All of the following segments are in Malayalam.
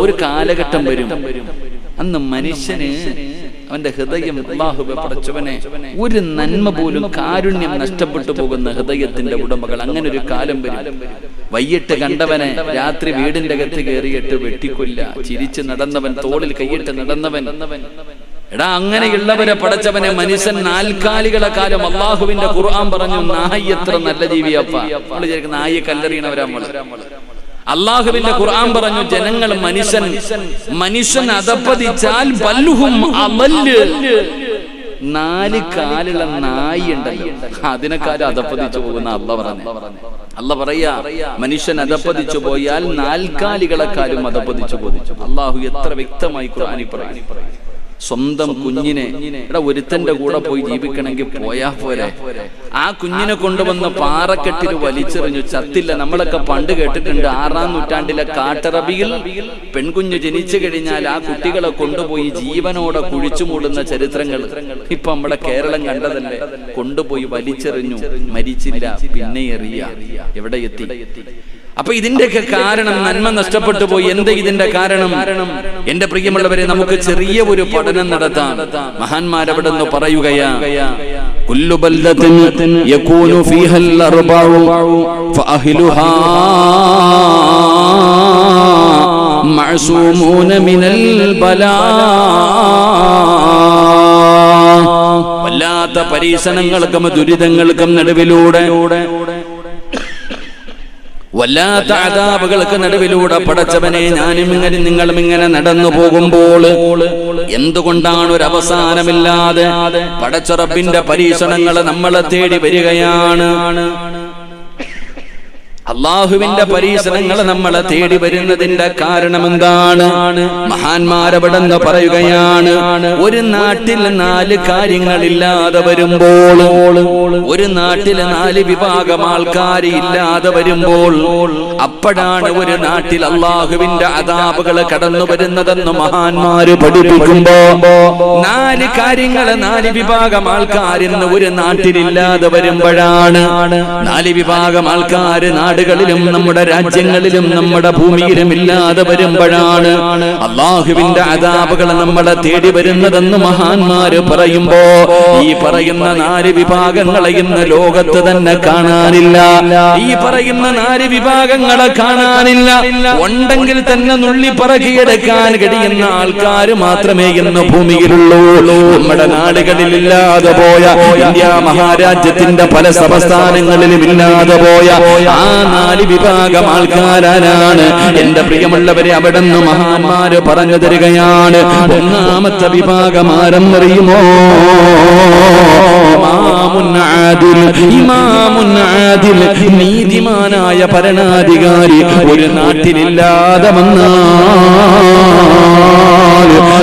ഒരു കാലഘട്ടം വരും, അന്ന് മനുഷ്യന് അവന്റെ ഹൃദയം അല്ലാഹുവേ പടച്ചവനെ ഒരു നന്മ പോലും കാരുണ്യം നഷ്ടപ്പെട്ടു പോകുന്ന ഹൃദയത്തിന്റെ ഉടമകൾ. അങ്ങനെ ഒരു കാലം വരും. വൈകിട്ട് കണ്ടവനെ രാത്രി വീടിന്റെ അകത്ത് കയറിയിട്ട് വെട്ടിക്കൊല്ല. ചിരിച്ച് നടന്നവൻ, തോളിൽ കൈയിട്ട് നടന്നവൻ. എടാ, അങ്ങനെയുള്ളവരെ പടച്ചവനെ മനുഷ്യൻ നാൽക്കാലികളെ കാലം. അള്ളാഹുവിന്റെ ഖുർആൻ പറഞ്ഞു, നായി എത്ര നല്ല ജീവിയപ്പ. നമ്മള് വിചാരിക്കും നായി കല്ലെറിയണവരാ നമ്മള്. അള്ളാഹുവിന്റെ ഖുർആൻ പറഞ്ഞു, ജനങ്ങൾ മനുഷ്യൻ അധപ്പതിച്ചാൽ ബൽഹും അളല്ല്. 4 കാലുള്ള നായി ഉണ്ടല്ലോ, അതിനെക്കാളും അധപ്പതിച്ചു പോകുന്ന അല്ല പറയാ, മനുഷ്യൻ അധപ്പതിച്ചു പോയാൽ 4 കാലികളെക്കാളും അധപ്പതിച്ചു പോകും. അള്ളാഹു എത്ര വ്യക്തമായി ഖുർആനിൽ പറയുന്നു. സ്വന്തം കുഞ്ഞിനെ ഒരുത്തന്റെ കൂടെ പോയി ജീവിക്കണമെങ്കിൽ പോയാ പോരെ. ആ കുഞ്ഞിനെ കൊണ്ടുവന്ന് പാറക്കെട്ടിൽ വലിച്ചെറിഞ്ഞു, ചത്തില്ല. നമ്മളൊക്കെ പണ്ട് കേട്ടിട്ടുണ്ട്, 6-ാം നൂറ്റാണ്ടിലെ കാട്ടറബിയിൽ പെൺകുഞ്ഞ് ജനിച്ചു കഴിഞ്ഞാൽ ആ കുട്ടികളെ കൊണ്ടുപോയി ജീവനോടെ കുഴിച്ചു മൂടുന്ന ചരിത്രങ്ങൾ ഇപ്പൊ നമ്മുടെ കേരളം കണ്ടതല്ലേ. കൊണ്ടുപോയി വലിച്ചെറിഞ്ഞു, മരിച്ചില്ല, പിന്നെ എറിയ. എവിടെ എത്തി? അപ്പൊ ഇതിന്റെയൊക്കെ കാരണം നന്മ നഷ്ടപ്പെട്ടു പോയി. എന്താ ഇതിന്റെ കാരണം? എന്റെ പ്രിയമുള്ളവരെ, നമുക്ക് ചെറിയ ഒരു പഠനം നടത്താം. മഹാന്മാരവിടെ നിന്ന് പറയുകയാ, കുല്ലു ബൽദത്തിൻ യകൂനു ഫീഹൽ അർബഉ ഫഅഹ്ലുഹാ മഅസൂമൂന മിനൽ ബലാ. വല്ലാത്ത പരീക്ഷണങ്ങൾക്കും ദുരിതങ്ങൾക്കും നടുവിലൂടെ, വല്ലാത്ത അദാബുകൾക്ക് നടുവിലൂടെ പടച്ചവനെ ഞാനും ഇങ്ങനെ നിങ്ങളും ഇങ്ങനെ നടന്നു പോകുമ്പോൾ എന്തുകൊണ്ടാണ് ഒരു അവസാനമില്ലാതെ പടച്ച റബ്ബിന്റെ പരീക്ഷണങ്ങൾ നമ്മളെ തേടി വരികയാണ്? അള്ളാഹുവിന്റെ പരീക്ഷണങ്ങൾ നമ്മളെ തേടി വരുന്നതിന്റെ കാരണം എന്താണ്? മഹാന്മാരവിടെന്ന് പറയുകയാണ്, ഒരു നാട്ടിൽ 4 കാര്യങ്ങളില്ലാതെ വരുമ്പോൾ, ഒരു നാട്ടിൽ 4 വിഭാഗം ആൾക്കാർ ഇല്ലാതെ വരുമ്പോൾ, അപ്പോഴാണ് ഒരു നാട്ടിൽ അള്ളാഹുവിന്റെ അദാബുകൾ കടന്നു വരുന്നതെന്ന് മഹാന്മാര് പഠിപ്പിക്കുമ്പോ, 4 കാര്യങ്ങൾ 4 വിഭാഗം ആൾക്കാർ ഇന്ന് ഒരു നാട്ടിലില്ലാതെ വരുമ്പോഴാണ്, 4 വിഭാഗം ആൾക്കാർ നാടുകളിലും നമ്മുടെ രാജ്യങ്ങളിലും നമ്മുടെ ഭൂമിയിലും ഇല്ലാതെ വരുമ്പോഴാണ് അള്ളാഹുവിന്റെ അദാബുകൾ നമ്മളെ തേടി വരുന്നതെന്ന് മഹാന്മാര് പറയുമ്പോ, ഈ പറയുന്ന 4 വിഭാഗങ്ങളെ ഇന്ന് ലോകത്ത് തന്നെ കാണാനില്ല. ഈ പറയുന്ന 4 വിഭാഗങ്ങളെ കാണാനില്ല. ഉണ്ടെങ്കിൽ തന്നെ നുള്ളി പറകിയെടുക്കാൻ കഴിയുന്ന ആൾക്കാർ മാത്രമേ ഇന്ന് ഭൂമിയിലുള്ളൂ. നമ്മുടെ നാടുകളിൽ ഇല്ലാതെ പോയ, ഇന്ത്യ മഹാരാജ്യത്തിന്റെ പല സംസ്ഥാനങ്ങളിലും ഇല്ലാതെ പോയ ആ 4 വിഭാഗം ആൾക്കാരാണ്. എന്റെ പ്രിയമുള്ളവരെ, അവിടെ നിന്ന് മഹാന്മാര് പറഞ്ഞു തരികയാണ്. ഒന്നാമത്തെ വിഭാഗം ആരെന്നറിയുമോ? ഇമാമുൻ ആദിൽ, നീതിമാനായ ഭരണാധികാരി ഒരു നാട്ടിലില്ലാതെ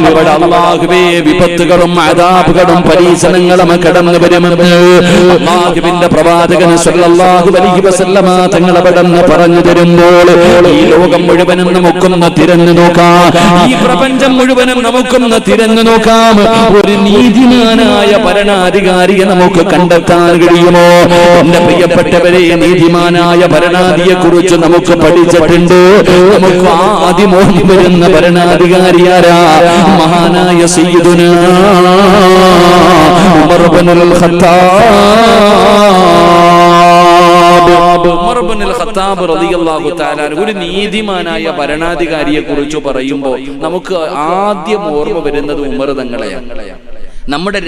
അവിടെ അല്ലാഹുവേ വിപത്തുകളും അദാബുകളും പരീക്ഷണങ്ങളും കടന്നു വരുമെന്ന് അല്ലാഹുവിന്റെ പ്രവാചകൻ സല്ലല്ലാഹു അലൈഹി വസല്ലമ തങ്ങൾ അവിടെ പറഞ്ഞു തരുമ്പോൾ, ഈ ലോകം മുഴുവനും നമുക്കൊന്ന് തിരഞ്ഞു നോക്കാം, ഈ പ്രപഞ്ചം മുഴുവനും നമുക്കൊന്ന് തിരഞ്ഞു നോക്കാം. ഒരു നീതിമാനായ ഭരണാധികാരിയെ നമുക്ക് കണ്ടെത്താൻ കഴിയുമോ? എന്റെ പ്രിയപ്പെട്ടവരെ, നീതിമാനായ ഭരണാധികാരിയെ കുറിച്ച് നമുക്ക് പഠിച്ചിട്ടുണ്ട്. നമുക്ക് ആദ്യം ഓർമ്മ വരുന്ന ഭരണാധികാരിയാരാ? മഹാനായ സയ്യിദുനാ ഉമർ ഇബ്നുൽ ഖത്താബ് റളിയല്ലാഹു തആല ഒരു നീതിമാനായ ഭരണാധികാരിയെ കുറിച്ച് പറയുമ്പോൾ നമുക്ക് ആദ്യം ഓർമ്മ വരുന്നത് ഉമർ തങ്ങളെയാണ്. നമ്മുടെ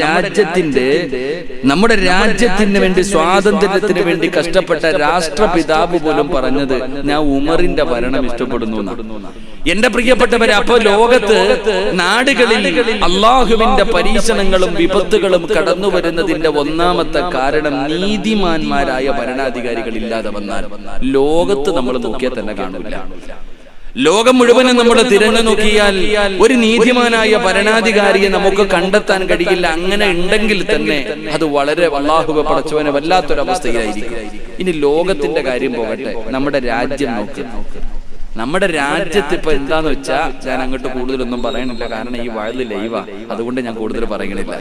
രാജ്യത്തിന് വേണ്ടി, സ്വാതന്ത്ര്യത്തിന് വേണ്ടി കഷ്ടപ്പെട്ട രാഷ്ട്രപിതാവ് പോലും പറഞ്ഞത് ഞാൻ ഉമറിന്റെ ഭരണം ഇഷ്ടപ്പെടുന്നു എന്നാണ്. എന്റെ പ്രിയപ്പെട്ടവരെ, അപ്പൊ ലോകത്ത് നാടുകളിൽ അള്ളാഹുവിന്റെ പരീക്ഷണങ്ങളും വിപത്തുകളും കടന്നു വരുന്നതിന്റെ ഒന്നാമത്തെ കാരണം നീതിമാന്മാരായ ഭരണാധികാരികൾ ഇല്ലാതെ വന്നാൽ ലോകത്ത് നമ്മൾ നോക്കിയാൽ തന്നെ കാണില്ല. ലോകം മുഴുവനും നമ്മൾ തിരഞ്ഞു നോക്കിയാൽ ഒരു നീതിമാനായ ഭരണാധികാരിയെ നമുക്ക് കണ്ടെത്താൻ കഴിയില്ല. അങ്ങനെ ഉണ്ടെങ്കിൽ തന്നെ അത് വളരെ അല്ലാഹുവേ പടച്ചവനെ വല്ലാത്തൊരവസ്ഥയിലായിരിക്കും. ഇനി ലോകത്തിന്റെ കാര്യം പോകട്ടെ, നമ്മുടെ രാജ്യം നോക്ക്. നമ്മുടെ രാജ്യത്ത് ഇപ്പൊ എന്താന്ന് വെച്ചാ, ഞാൻ അങ്ങോട്ട് കൂടുതലൊന്നും പറയണില്ല, കാരണം ഈ വഴല് ലൈവാ, അതുകൊണ്ട് ഞാൻ കൂടുതൽ പറയണില്ല.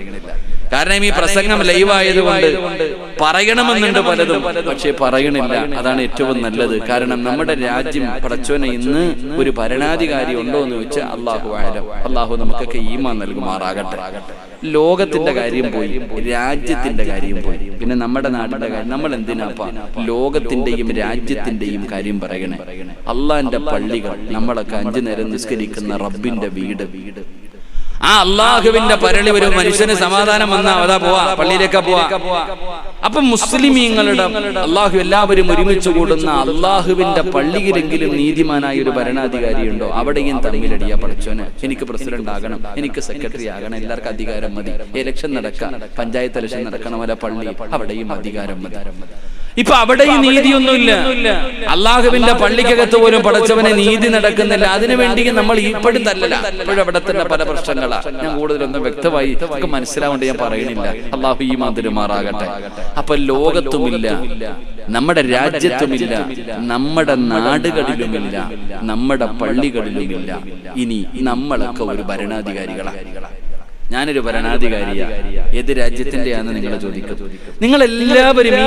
കാരണം ഈ പ്രസംഗം ലൈവായതുകൊണ്ട് പറയണമെന്നുണ്ട് പലതും, പക്ഷെ പറയണില്ല. അതാണ് ഏറ്റവും നല്ലത്. കാരണം നമ്മുടെ രാജ്യം പടച്ചോനെ ഇന്ന് ഒരു ഭരണാധികാരി ഉണ്ടോ എന്ന് വെച്ചാൽ അള്ളാഹു നമുക്കൊക്കെ ഈമാൻ നൽകുമാറാകട്ടെ. ലോകത്തിന്റെ കാര്യം പോയി, രാജ്യത്തിന്റെ കാര്യം പോയി, പിന്നെ നമ്മുടെ നാടിന്റെ കാര്യം. നമ്മൾ എന്തിനാപ്പാ ലോകത്തിന്റെയും രാജ്യത്തിന്റെയും കാര്യം പറയണേ? അള്ളാന്റെ പള്ളികൾ, നമ്മളൊക്കെ 5 നേരം നിസ്കരിക്കുന്ന റബ്ബിന്റെ വീട്, ആ അള്ളാഹുവിന്റെ പരളി ഒരു മനുഷ്യന് സമാധാനം വന്നാ അതാ പോവാ, പള്ളിയിലേക്കാ പോവാ. അപ്പൊ മുസ്ലിമീങ്ങളുടെ അള്ളാഹു എല്ലാവരും ഒരുമിച്ച് കൂടുന്ന അള്ളാഹുവിന്റെ പള്ളിയിലെങ്കിലും നീതിമാനായ ഒരു ഭരണാധികാരി ഉണ്ടോ? അവിടെയും തമ്മിലടിയാ. പഠിച്ചോന് എനിക്ക് പ്രസിഡന്റ് ആകണം, എനിക്ക് സെക്രട്ടറി ആകണം, എല്ലാവർക്കും അധികാരം മതി. ഇലക്ഷൻ നടക്കാം, പഞ്ചായത്ത് ഇലക്ഷൻ നടക്കണം, വല്ല പള്ളി, അവിടെയും അധികാരം മതി. ഇപ്പൊ അവിടെയും നീതിയൊന്നുമില്ല. അള്ളാഹുവിന്റെ പള്ളിക്കകത്ത് പോലും പടച്ചവനെ നീതി നടക്കുന്നില്ല. അതിനുവേണ്ടി നമ്മൾ ഇപ്പോഴും തല്ലല. ഇപ്പോഴും അവിടെ തന്നെ പല പ്രശ്നങ്ങളാ. ഞാൻ കൂടുതലൊന്നും വ്യക്തമായി നമുക്ക് മനസ്സിലാവേണ്ടി ഞാൻ പറയണില്ല. അള്ളാഹു ഈ മാതിരുമാറാകട്ടെ. അപ്പൊ ലോകത്തുമില്ല, നമ്മുടെ രാജ്യത്തുമില്ല, നമ്മുടെ നാടുകളിലുമില്ല, നമ്മുടെ പള്ളികളിലുമില്ല. ഇനി നമ്മളൊക്കെ ഒരു ഭരണാധികാരികളാണ്. ഞാനൊരു ഭരണാധികാരിയാ. ഏത് രാജ്യത്തിന്റെയാന്ന് നിങ്ങൾ ചോദിക്കും. നിങ്ങൾ എല്ലാവരും ഈ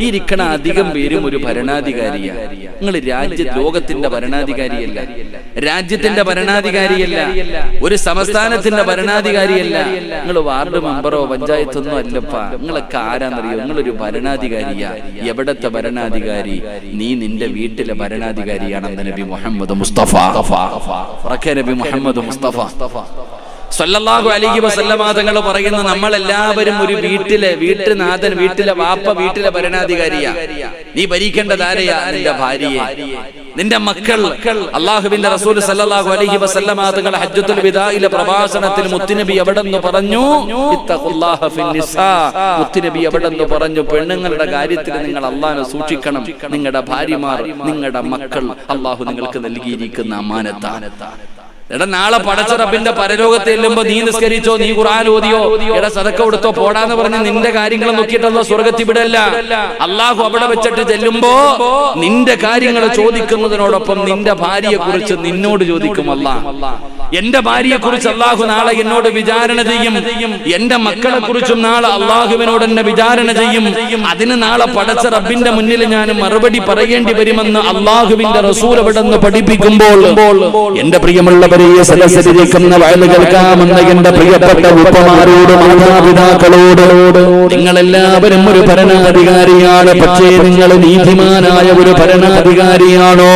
ഇരിക്കണ അധികം പേരും ഒരു ഭരണാധികാരിയാ. നിങ്ങൾ ലോകത്തിന്റെ ഭരണാധികാരിയല്ല, രാജ്യത്തിന്റെ ഭരണാധികാരിയല്ല, ഒരു സംസ്ഥാനത്തിന്റെ ഭരണാധികാരിയല്ല. നിങ്ങൾ വാർഡ് മെമ്പറോ പഞ്ചായത്തൊന്നും അല്ലപ്പാ. നിങ്ങളൊക്കെ ആരാന്നറിയോ? നിങ്ങളൊരു ഭരണാധികാരിയാ. എവിടത്തെ ഭരണാധികാരി? നീ നിന്റെ വീട്ടിലെ ഭരണാധികാരിയാണെന്ന് നബി മുഹമ്മദ് മുസ്തഫ. നബി മുഹമ്മദ് മുസ്തഫ സല്ലല്ലാഹു അലൈഹി വസല്ലമ തങ്ങൾ പറയുന്നു, നമ്മളെല്ലാവരും ഒരു വീട്ടുനാഥൻ, വീട്ടിലെ വാപ്പ, വീട്ടിലെ ഭരണാധികാരിയാ. നീ ഭരിക്കേണ്ടത് ആരെയാ? നിന്റെ ഭാര്യയെ, നിന്റെ മക്കൾ. അള്ളാഹുവിന്റെ റസൂൽ സല്ലല്ലാഹു അലൈഹി വസല്ലമ തങ്ങൾ ഹജ്ജത്തുൽ വിദാഇലെ പ്രഭാഷണത്തിൽ മുത്തുനബി എവിടെന്ന് പറഞ്ഞു? ഇത്തഖുല്ലാഹ ഫിന്നിസാ. മുത്തുനബി എവിടെന്ന് പറഞ്ഞു? പെണ്ണുങ്ങളുടെ കാര്യത്തിൽ നിങ്ങൾ അള്ളാഹനെ സൂക്ഷിക്കണം. നിങ്ങളുടെ ഭാര്യമാർ, നിങ്ങളുടെ മക്കൾ അള്ളാഹു നിങ്ങൾക്ക് നൽകിയിരിക്കുന്ന അമാനത്താണ്. എടാ, നാളെ പടച്ച റബ്ബിന്റെ പരലോകത്ത് ചെല്ലുമ്പോ നീ നിസ്കരിച്ചോ, നീ ഖുർആൻ ഓതിയോ, എടാ സദക്ക കൊടുത്തോ, പോടാന്ന് പറഞ്ഞ് നിന്റെ കാര്യങ്ങൾ നോക്കിയിട്ടല്ലോ സ്വർഗത്തിൽ വിടല്ല. അള്ളാഹു അവിടെ വെച്ചിട്ട് ചെല്ലുമ്പോ നിന്റെ കാര്യങ്ങൾ ചോദിക്കുന്നതിനോടൊപ്പം നിന്റെ ഭാര്യയെ കുറിച്ച് നിന്നോട് ചോദിക്കും. എന്റെ ഭാര്യയെ കുറിച്ച് അള്ളാഹു നാളെ എന്നോട് വിചാരണ ചെയ്യും. എന്റെ മക്കളെ കുറിച്ചും നാളെ അള്ളാഹുവിനോട് എന്നെ വിചാരണ ചെയ്യും. അതിന് നാളെ പടച്ച റബ്ബിന്റെ മുന്നിൽ ഞാൻ മറുപടി പറയേണ്ടി വരുമെന്ന് അള്ളാഹുവിന്റെ റസൂൽ അവിടെ നിന്ന് പഠിപ്പിക്കുമ്പോൾ, എന്റെ പ്രിയമുള്ളവരെ, സദസ്സിലിരിക്കുന്ന വയല് കേൾക്കാമെന്ന എന്റെ പ്രിയപ്പെട്ട ഉപ്പമാരോട്, മാതാപിതാക്കളോട്, നിങ്ങളെല്ലാവരും ഒരു ഭരണാധികാരിയാണ്. പക്ഷേ നിങ്ങൾ നീതിമാനായ ഒരു ഭരണാധികാരിയാണോ?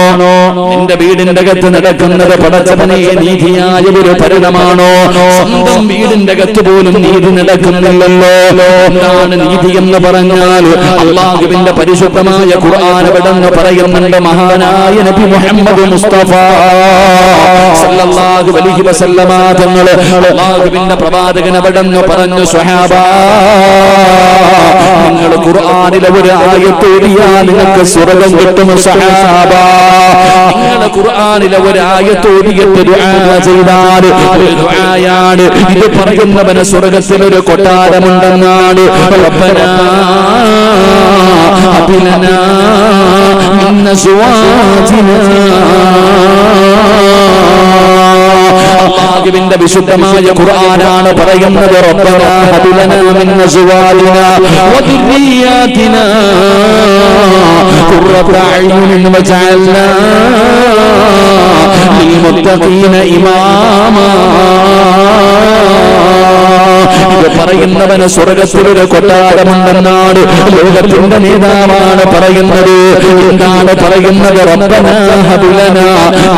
നിന്റെ വീടിന്റെ അകത്ത് നടക്കുന്നത് പടച്ചവനെ നീതിയായ ഒരു ഭരണമാണോ? സ്വന്തം വീടിന്റെ അകത്ത് പോലും നീതി നടക്കുന്നില്ലല്ലോ. എന്താണ് നീതി എന്ന് പറഞ്ഞാൽ? അള്ളാഹുവിന്റെ പരിശുദ്ധമായ ഖുർആൻ എവിടെന്ന് പറയുന്നുണ്ട്? മഹാനായ നബി മുഹമ്മദ് മുസ്തഫ സല്ലല്ലാഹു അലൈഹി വസല്ലമ തങ്ങൾ അല്ലാഹുവിന്റെ പ്രവാചകൻ എവിടെന്ന് പറഞ്ഞു? സ്വഹാബാ, നിങ്ങൾ ഖുർആനിലെ ഒരു ആയത്ത് ഓതിയാൽ നിങ്ങൾക്ക് സ്വർഗ്ഗം കിട്ടും. സ്വഹാബാ, നിങ്ങൾ ഖുർആനിലെ ഒരു ആയത്ത് ഓതിയിട്ട് ദുആ ചെയ്താൽ ഒരു ദുആയാണ്. ഇത് പറയുന്നവന് സ്വർഗ്ഗത്തിൽ ഒരു കൊട്ടാരമുണ്ടെന്നാണ്. റബ്ബനാ ഹബ് ലനാ മിൻ അസ്വാജിനാ. അല്ലാഹുവിന്റെ വിശുദ്ധമായ ഖുർആനാണ് പറയുന്നത്. റബ്ബനാ ഹബ് ലനാ മിൻ അസ്വാജിനാ വദുരിയാതിനാ ഖുർറത അയ്യുനിൻ വജഅൽനാ ലിൽമുത്തഖീന ഇമാമാ. ഇത് പറയുന്നവന് സ്വർഗ്ഗത്തിലൊരു കൊട്ടാരമുണ്ടെന്നാണ് ലോകത്തിന്റെ നേതാവാണ് പറയുന്നത്. എന്താണ് പറയുന്നത്? റബ്ബനാ ഹബ് ലനാ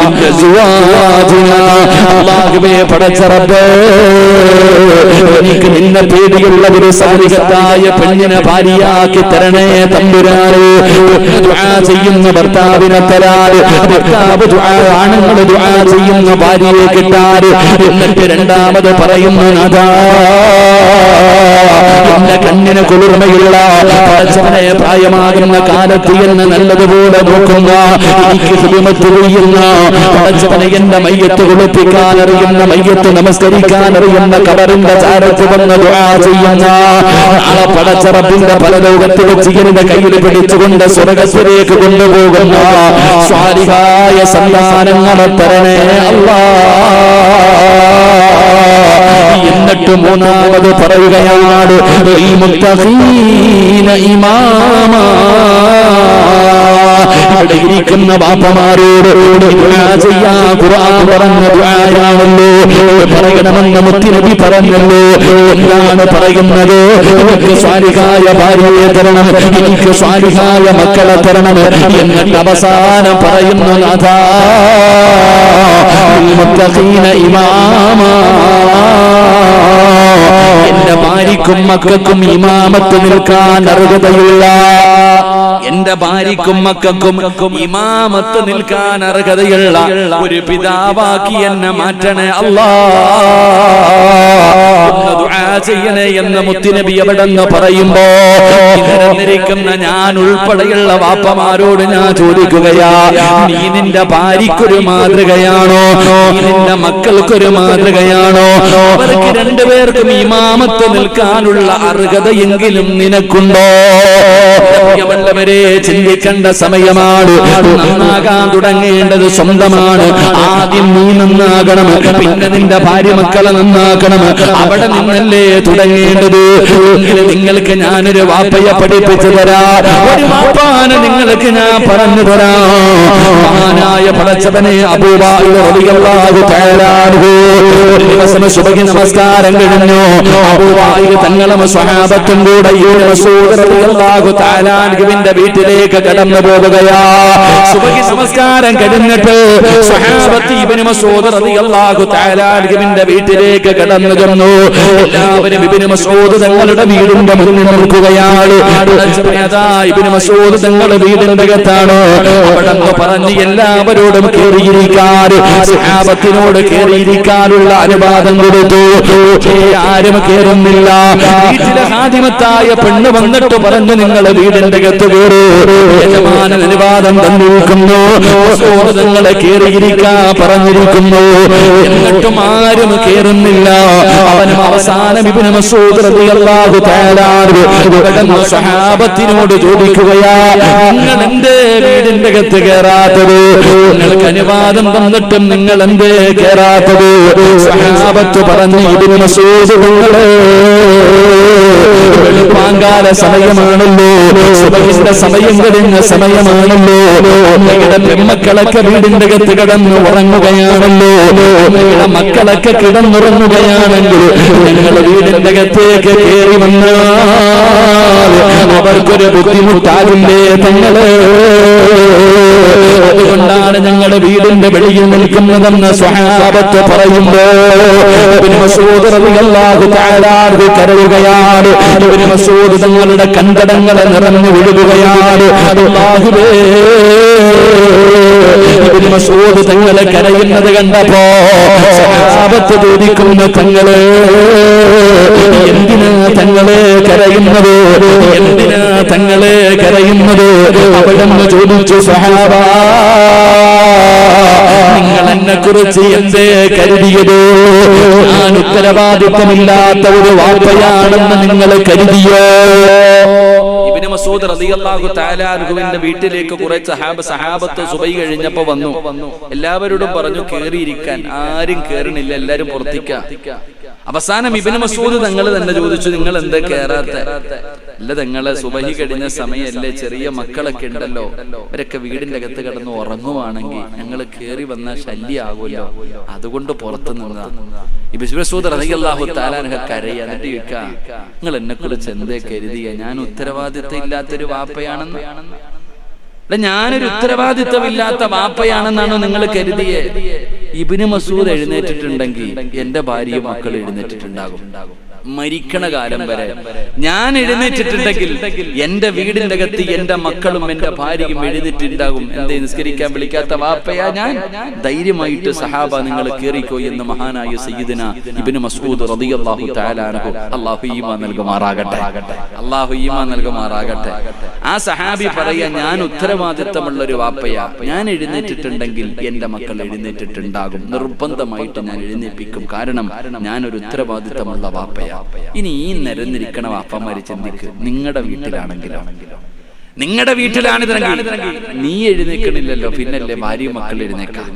മിൻ അസ്വാജിനാ. അല്ലാഹുവേ, പടച്ച റബ്ബേ, എനിക്ക് നിന്നെ പേടിയുള്ള ഒരു സാലിഹത്തായ പെണ്ണിനെ ഭാര്യയാക്കി തരണേ തമ്പുരാനേ. ദുആ ചെയ്യുന്ന ഭർത്താവിനെ തരാറ്, ഭർത്താവ് ആണുങ്ങൾ ദുആ ചെയ്യുന്ന ഭാര്യയെ കിട്ടാറ്. എന്നിട്ട് രണ്ടാമത് പറയുന്നു, നാഥാ എന്റെ കണ്ണിന് കുളിർമയുള്ള പടച്ചവനെ പ്രായമാകുന്ന കാലത്ത് എന്നെ നല്ലതുപോലെ നോക്കുന്ന എനിക്ക് ഹിദ്മത്ത് ചെയ്യുന്ന പടച്ചവനെ എന്റെ മയ്യത്ത് കുളിപ്പിക്കാൻ അറിയുന്ന മയ്യത്ത് നമസ്കരിക്കാൻ അറിയുന്ന കബറിന്റെ ചാരത്ത് വന്ന് ദുആ ചെയ്യുന്ന നാളെ പടച്ച റബ്ബിന്റെ പരലോകത്ത് വെച്ച് എന്റെ കയ്യിൽ പിടിച്ചുകൊണ്ട് സ്വർഗ്ഗത്തിലേക്ക് കൊണ്ടുപോകുന്ന സ്വാലിഹായ സന്താനങ്ങളെ തരണേ എന്നിട്ട് മൂന്നാമത് പറയുകയാണ് ഈ മുത്തഖീന ഇമാമ ഇവിടെ ഇരിക്കുന്ന ബാപ്പമാരോട് ദുആ ചെയ്യാൻ ഖുർആൻ പറഞ്ഞ ദുആയാണല്ലോ പറയണമെന്ന് മുത്തുനബി പറഞ്ഞല്ലോ എന്താണ് പറയുന്നത് എനിക്ക് സ്വാലിഹായ ഭാര്യയെ തരണം എനിക്ക് സ്വാലിഹായ മക്കളെ തരണം എന്നിട്ട് അവസാനം പറയുന്ന നാഥാ മുത്തഖീന ഇമാമ എന്റെ ഭാര്യക്കും മക്കൾക്കും ഇമാമത്ത് നിൽക്കാൻ അർഹതയുള്ള എന്റെ ഭാര്യക്കും മക്കൾക്കും ഇമാമത്ത് നിൽക്കാൻ അർഹതയുള്ള ഒരു പിതാവാക്കി എന്നെ മാറ്റണേ ചെയ്യണേ എന്ന് മുത്തുനബി എവിടെന്ന് പറയുമ്പോ ഇരിക്കുന്ന ഞാൻ ഉൾപ്പെടെയുള്ള വാപ്പമാരോട് ഞാൻ ചോദിക്കുകയാ നീ നിന്റെ ഭാര്യക്കൊരു മാതൃകയാണോ നിന്റെ മക്കൾക്കൊരു മാതൃകയാണോ അവർക്ക് രണ്ടുപേർക്കും ഇമാമത്ത് നിൽക്കാനുള്ള അർഹതയെങ്കിലും നിനക്കുണ്ടോ വല്ലവരെ ചിന്തിക്കേണ്ട സമയമാണ് നന്നാകാൻ തുടങ്ങേണ്ടത് സ്വന്തമാണ് ആദ്യം നീ നന്നാകണം പിന്നെ നിന്റെ ഭാര്യ മക്കളെ നന്നാക്കണം അവിടെ നിന്നല്ലേ തുടങ്ങേണ്ടത് നിങ്ങൾക്ക് ഞാനൊരു വാപ്പയെ പഠിപ്പിച്ചു തരാം ഒരു വാപ്പാനെ നിങ്ങൾക്ക് ഞാൻ പറഞ്ഞു തരാം മഹാനായ പടച്ചവനെ അബൂബക്കർ റളിയല്ലാഹു തആല അൻഹു ഒരു ദിവസം സുബഹി നമസ്കാരം കഴിഞ്ഞു അബൂബക്കർ തങ്ങളും സ്വഹാബത്തും കൂടെ ഇബ്നു മസ്ഊദ് റളിയല്ലാഹു തആല അൻഹുവിന്റെ വീട്ടിലേക്ക് കടന്നു പോവുകയാ സുബഹി നമസ്കാരം കഴിഞ്ഞിട്ട് സ്വഹാബത്ത് ഇബ്നു മസ്ഊദ് റളിയല്ലാഹു തആല അൻഹുവിന്റെ വീട്ടിലേക്ക് കടന്നു ചെന്നു എല്ലാവരും ഇബ്നു മസ്ഊദ് തങ്ങളുടെ വീടിന്റെ മുന്നിൽ നിൽക്കുകയാണ് ഇബ്നു മസ്ഊദ് തങ്ങളുടെ വീടിന്റെ അകത്താണ് അവിടെ പറഞ്ഞ് എല്ലാവരോടും കേറിയിരിക്കാൻ സ്വഹാബത്തിനോട് കേറിയിരിക്കാനുള്ള അനുവാദം കൊടുത്തു ആരും കേറുന്നില്ല വീട്ടിലെ ഹാദിമത്തായ പെണ്ണ് വന്നിട്ട് പറഞ്ഞു നിങ്ങൾ വീടിന്റെ അകത്ത് കയറി യജമാനൻ അനുവാദം തന്നിരിക്കുന്നു നിങ്ങളെ കേറിയിരിക്കാൻ പറഞ്ഞിരിക്കുന്നു എന്നിട്ടും ആരും കേറുന്നില്ല അവനും അവസാനം ഇബ്നു മസ്ഊദ് റളിയല്ലാഹു തആല അൻഹു സ്വഹാബത്തിനോട് ചോദിക്കുകയാ നിങ്ങൾ എന്തേ വീടിന്റെ അകത്ത് കയറാത്തത് നിങ്ങൾക്ക് അനുവാദം തന്നിട്ടും നിങ്ങൾ എന്തേ കയറാത്തത് സ്വഹാബത്ത് പറഞ്ഞു ഇബ്നു മസ്ഊദ് വെളുപ്പാങ്കാല സമയമാണല്ലോ സുബഹിന്റെ സമയം കഴിഞ്ഞ സമയമാണല്ലോ നിങ്ങളുടെ പെൺമക്കളൊക്കെ വീടിന്റെ അകത്ത് കിടന്ന് ഉറങ്ങുകയാണല്ലോ നിങ്ങളുടെ മക്കളൊക്കെ കിടന്നുറങ്ങുകയാണെങ്കിൽ നിങ്ങൾ വീടിന്റെ അകത്തേക്ക് കയറി വന്നാൽ അവർക്കൊരു ബുദ്ധിമുട്ടാകില്ലേ തങ്ങള് അതുകൊണ്ടാണ് ഞങ്ങളുടെ വീടിന്റെ വെളിയിൽ നിൽക്കുന്നതെന്ന് സ്വഹാബത്ത് പറയുമ്പോ ഇബ്നു മസ്ഊദ് റളിയല്ലാഹു തആല അൻഹു കരയുകയാണ് ഇബ്നു മസ്ഊദ് തങ്ങളുടെ കണ്ടടങ്ങളെ നിറഞ്ഞു ഒഴുകുകയാണ് അല്ലാഹുവേ ഇബ്നു മസ്ഊദ് തങ്ങളെ കരയുന്നത് കണ്ടപ്പോ സ്വഹാബത്ത് ചോദിക്കുന്ന തങ്ങളെ എന്തിനാ തങ്ങളെ കരയുന്നത് എന്തിനാ തങ്ങളെ കരയുന്നത് അവിടെന്ന് ചോദിച്ചു സ്വഹാബ നിങ്ങൾ എന്നെ കുറിച്ച് എന്തേ കരുതിയത് ഞാൻ ഉത്തരവാദിത്തമില്ലാത്ത ഒരു വാപ്പയാണെന്ന് നിങ്ങൾ കരുതിയോ ഇബ്നു മസ്ഊദ് റളിയല്ലാഹു തആല അൻഹുവിന്റെ വീട്ടിലേക്ക് കുറെ സഹാബത്ത് സുബഹി കഴിഞ്ഞപ്പോ വന്നു എല്ലാവരോടും പറഞ്ഞു കേറിയിരിക്കാൻ ആരും കേറണില്ല എല്ലാരും പുറത്തേക്കാ അവസാനം ഇബ്നു മസ്ഊദ് തങ്ങൾ തന്നെ ചോദിച്ചു നിങ്ങൾ എന്താ കേറാത്ത അല്ല തങ്ങളെ സുബഹി കഴിഞ്ഞ സമയല്ലേ ചെറിയ മക്കളൊക്കെ ഉണ്ടല്ലോ അവരൊക്കെ വീടിന്റെ അകത്ത് കിടന്ന് ഉറങ്ങുവാണെങ്കിൽ ഞങ്ങൾ കേറി വന്നാൽ ശല്യാകുമല്ലോ അതുകൊണ്ട് പുറത്തു നിന്നാ ഇബ്നു മസ്ഊദ് റളിയല്ലാഹു തആല അൻഹു കരയാ എന്നിട്ട് ചോദിക്കാ നിങ്ങൾ എന്നെ കുറിച്ച് എന്തേ കരുതിയ ഞാൻ ഉത്തരവാദിത്തം ഇല്ലാത്തൊരു വാപ്പയാണെന്ന് ഞാനൊരു ഉത്തരവാദിത്തമില്ലാത്ത വാപ്പയാണെന്നാണോ നിങ്ങൾ കരുതിയേ ഇബ്നു മസ്ഊദ് എഴുന്നേറ്റിട്ടുണ്ടെങ്കിൽ എന്റെ ഭാര്യയും മക്കൾ എഴുന്നേറ്റിട്ടുണ്ടാകും മരിക്കണ കാലം വരെ ഞാൻ എഴുന്നേറ്റിട്ടുണ്ടെങ്കിൽ എന്റെ വീടിന്റെ അകത്ത് എന്റെ മക്കളും എന്റെ ഭാര്യയും എഴുന്നേറ്റുണ്ടാകും. എന്തേ നിസ്കരിക്കാൻ വിളിക്കാത്ത വാപ്പയാ ഞാൻ? ധൈര്യമായിട്ട് സഹാബ നിങ്ങൾ കേറിക്കോ എന്ന് മഹാനായ സയ്യിദുന ഇബ്നു മസ്ഊദ് റളിയല്ലാഹു തആല അൻഹു, അല്ലാഹു ഈമാൻ നൽകുമാറാകട്ടെ, അല്ലാഹു ഈമാൻ നൽകുമാറാകട്ടെ. ആ സഹാബി പറയാ, ഞാൻ ഉത്തരവാദിത്തമുള്ള ഒരു വാപ്പയാ, ഞാൻ എഴുന്നേറ്റിട്ടുണ്ടെങ്കിൽ എന്റെ മക്കൾ എഴുന്നേറ്റിട്ടുണ്ടാകും, നിർബന്ധമായിട്ട് ഞാൻ എഴുന്നേൽപ്പിക്കും, കാരണം ഞാനൊരു ഉത്തരവാദിത്തമുള്ള വാപ്പയാ. ഇനി ഈ നിരന്നിരിക്കണ വാപ്പമാര് ചിന്തിക്ക്, നിങ്ങളുടെ വീട്ടിലാണെങ്കിലോ, നിങ്ങളുടെ വീട്ടിലാണിതെങ്കിൽ നീ എഴുന്നേക്കണില്ലല്ലോ, പിന്നല്ലേ ഭാര്യയും മക്കൾ എഴുന്നേക്കാം?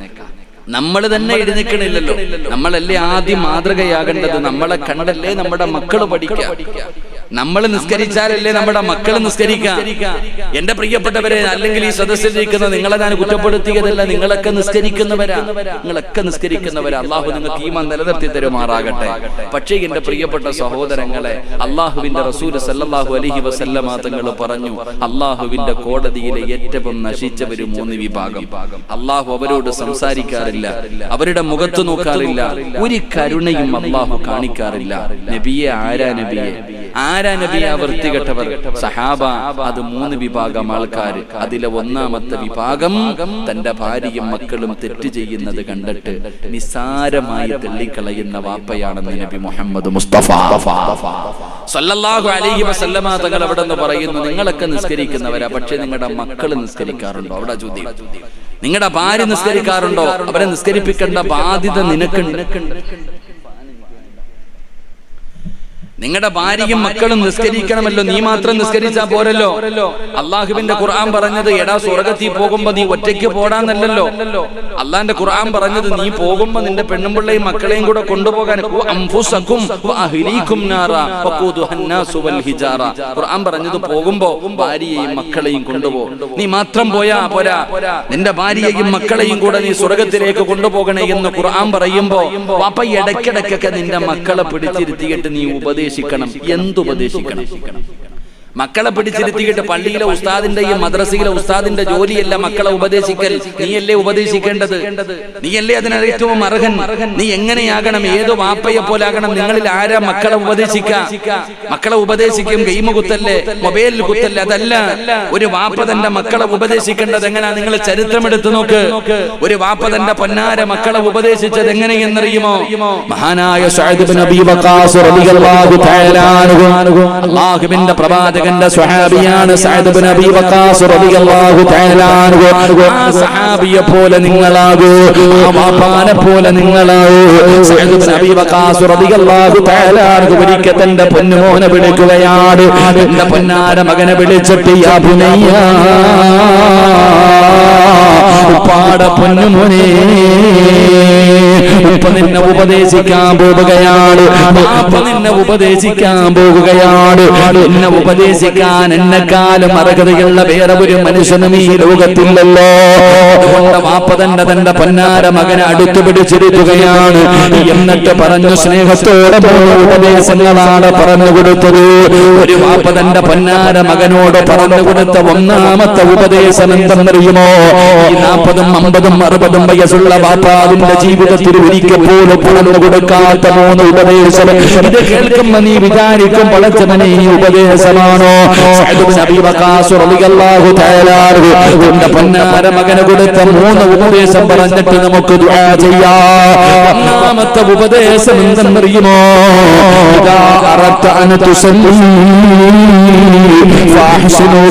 നമ്മൾ തന്നെ എഴുന്നേക്കണില്ലല്ലോ. നമ്മളല്ലേ ആദ്യം മാതൃകയാകേണ്ടത്. നമ്മളെ കണ്ടല്ലേ നമ്മുടെ മക്കള് പഠിക്കാം. നമ്മൾ നിസ്കരിച്ചാലല്ലേ നമ്മുടെ മക്കൾ നിസ്കരിക്കാം. എന്റെ പ്രിയപ്പെട്ടവരെ, അല്ലെങ്കിൽ ഈ സദസ്സിലിരിക്കുന്ന നിങ്ങളെ ഞാൻ കുറ്റപ്പെടുത്തിയതല്ല, നിങ്ങളൊക്കെ നിസ്കരിക്കുന്നവരാ, നിങ്ങളൊക്കെ നിസ്കരിക്കുന്നവരാ. അള്ളാഹു നിങ്ങൾക്ക് ഈമാൻ നിലനിർത്തി തരുമാറാകട്ടെ. പക്ഷേ എന്റെ പ്രിയപ്പെട്ട സഹോദരങ്ങളെ, അള്ളാഹുവിന്റെ റസൂൽ സല്ലല്ലാഹു അലൈഹി വസല്ലമ തങ്ങൾ പറഞ്ഞു, അള്ളാഹുവിന്റെ കോടതിയിലെ ഏറ്റവും നശിച്ചവര് 3 വിഭാഗം. അള്ളാഹു അവരോട് സംസാരിക്കാറില്ല, അവരുടെ മുഖത്ത് നോക്കാറില്ല, ഒരു കരുണയും അള്ളാഹു കാണിക്കാറില്ല. നബിയെ, ആരാ നബിയെ, ആരാ നബിയെ വൃത്തികെട്ടവർ? സഹാബ, അത് 3 വിഭാഗം ആൾക്കാർ. അതിലെ 1ാമത്തെ വിഭാഗം തന്റെ ഭാര്യയും മക്കളും തെറ്റ് ചെയ്യുന്നത് കണ്ടിട്ട് നിസ്സാരമായി തള്ളിക്കളയുന്ന വാപ്പയാണെന്ന് നബി മുഹമ്മദ് മുസ്തഫ സല്ലല്ലാഹു അലൈഹി വസല്ലമ തങ്ങൾ അവിടെ നിന്ന് പറയുന്നു, നിങ്ങളൊക്കെ നിസ്കരിക്കുന്നവരാ, പക്ഷെ നിങ്ങളുടെ മക്കൾ നിസ്കരിക്കാറുണ്ടോ? അവിടെ ചോദ്യം. നിങ്ങളുടെ ഭാര്യ നിസ്കരിക്കാറുണ്ടോ? അവരെ നിസ്കരിപ്പിക്കേണ്ട ബാധ്യത നിനക്കുണ്ട്. നിങ്ങളുടെ ഭാര്യയും മക്കളും നിസ്കരിക്കണമല്ലോ, നീ മാത്രം നിസ്കരിച്ചാ പോരല്ലോ. അള്ളാഹുവിന്റെ ഖുർആൻ പറഞ്ഞത്, എടാ സ്വർഗത്തിൽ പോകുമ്പോ നീ ഒറ്റയ്ക്ക് പോടാന്നല്ലോ. അള്ളാന്റെ ഖുർആൻ പറഞ്ഞത്, നീ പോകുമ്പോ നിന്റെ പെണ്ണുമ്പിള്ളയും മക്കളെയും കൂടെ കൊണ്ടുപോകാൻ. ഖുർആൻ പറഞ്ഞത് പോകുമ്പോ ഭാര്യയെയും മക്കളെയും കൊണ്ടുപോകും. നീ മാത്രം പോയാ പോരാ, നിന്റെ ഭാര്യയെയും മക്കളെയും കൂടെ നീ സ്വർഗത്തിലേക്ക് കൊണ്ടുപോകണേ എന്ന് ഖുർആൻ പറയുമ്പോ, വാപ്പ ഇടയ്ക്കിടയ്ക്കൊക്കെ നിന്റെ മക്കളെ പിടിച്ചിരുത്തിയിട്ട് നീ ഉപദേശിക്കണം. എന്തുപദേശിക്കണം? മക്കളെ പിടിച്ചിരുത്തിയിട്ട് പള്ളിയിലെ ഉസ്താദിന്റെയും മദ്രസയിലെ ഉസ്താദിന്റെ ജോലിയല്ല മക്കളെ ഉപദേശിക്കൽ. നീയല്ലേ ഉപദേശിക്കേണ്ടത്, നീയല്ലേ അതിന് ഏറ്റവും അർഹൻ. നീ എങ്ങനെയാകണം, ഏത് വാപ്പയെ പോലാകണം? നിങ്ങളിൽ ആരാ മക്കളെ ഉപദേശിക്കാം? മക്കളെ ഉപദേശിക്കും ഗെയിം കുത്തല്ലേ, മൊബൈൽ കുത്തല്ലേ? അതല്ല. ഒരു വാപ്പ തന്റെ മക്കളെ ഉപദേശിക്കേണ്ടത് എങ്ങനെയാ? നിങ്ങൾ ചരിത്രം എടുത്തു നോക്ക്. ഒരു വാപ്പ തന്റെ പൊന്നാര മക്കളെ ഉപദേശിച്ചത് എങ്ങനെയെന്നറിയുമോ? മഹാനായ സഅദ് ഇബ്നു അബീ വഖാസ് റളിയല്ലാഹു തആല അൻഹു, അല്ലാഹുവിന്റെ പ്രവാചകൻ സ്വഹാബിയാണ് സഅദ് ഇബ്നു അബീ വഖാസ് റളിയല്ലാഹു തആല അൻഹു. ആ സഹാബിയെ പോലെ നിങ്ങളാകൂ, ആ വാപ്പാനെ പോലെ നിങ്ങളാകൂ. സഅദ് ഇബ്നു അബീ വഖാസ് റളിയല്ലാഹു തആല അൻഹു ഒരിക്കൽ തന്റെ പൊന്നുമോനെ വിളിക്കുകയാണ്. തന്റെ പൊന്നാര മകനെ വിളിച്ചിട്ട്, യാ ബുനയ്യ, ഉപ്പാട പൊന്നുമോനെ, ഉപ്പ നിന്നെ ഉപദേശിക്കാൻ പോവുകയാണ്, ഉപ്പ നിന്നെ ഉപദേശിക്കാൻ പോവുകയാണ്. നിന്നെ ഉപദേശിക്കാൻ എന്നെക്കാളും അർഹതയുള്ള വേറെ ഒരു മനുഷ്യനും ഈ ലോകത്തില്ലല്ലോ. വാപ്പ തന്റെ പൊന്നാര മകനെ അടുത്തു പിടിച്ചിരിക്കുകയാണ്. എന്നിട്ട് പറഞ്ഞു, സ്നേഹത്തോടെ ഉപദേശങ്ങളാണ് പറഞ്ഞു കൊടുത്തത്. ഒരു വാപ്പ തന്റെ പൊന്നാര മകനോട് പറഞ്ഞു കൊടുത്ത 1ാമത്തെ ഉപദേശം എന്തെന്നറിയുമോ? ഈ 40ഉം 50ഉം 60ഉം വയസ്സുള്ള വാപ്പ അതിന്റെ ജീവിതത്തിൽ ഒരിക്കൽ പോലും പറഞ്ഞു കൊടുക്കാത്ത 3 ഉപദേശം. ഇത് കേൾക്കുമ്പോ നീ വിചാരിക്കും, പടച്ചവനെ ഈ ഉപദേശമാണോ? സഅദ് ഇബ്നു അബീ വഖാസ് റളിയല്ലാഹു തആല അൻഹു തന്റെ പൊന്നാര മകനെ കൊടുത്ത 3 ഉപദേശം പറഞ്ഞിട്ട് നമുക്ക് ദുആ ചെയ്യാം. 1ാമത്തെ ഉപദേശം എന്തെന്നറിയുമോ? ഇദാ അറദ്ത അൻ തുസല്ലി ഫഅഹ്സിനു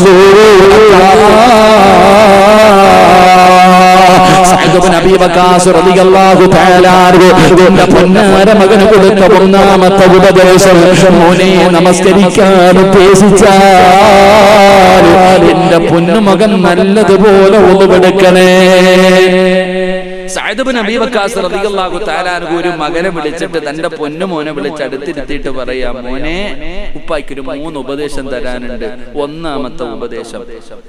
സഅദ് ഇബ്നു അബീ വഖാസ് റളിയല്ലാഹു തആല അൻഹു തന്റെ പൊന്നാര മകനെ കൊടുത്ത 1ാമത്തെ ഉപദേശം, മോനെ നമസ്കരിക്കാൻ ഉദ്ദേശിച്ചാൽ എന്റെ പൊന്നുമകൻ നല്ലതുപോലെ ഒതുവെടുക്കണേ. സഅദ് ഇബ്നു അബീ വഖാസ് റളിയല്ലാഹു തആല അൻഹു ഒരു മകനെ വിളിച്ചിട്ട് തന്റെ പൊന്നുമോനെ വിളിച്ച് അടുത്തിരുത്തിയിട്ട് പറയാ, മോനെ, ഉപ്പായ്ക്കൊരു 3 ഉപദേശം തരാനുണ്ട്. 1ാമത്തെ ഉപദേശം,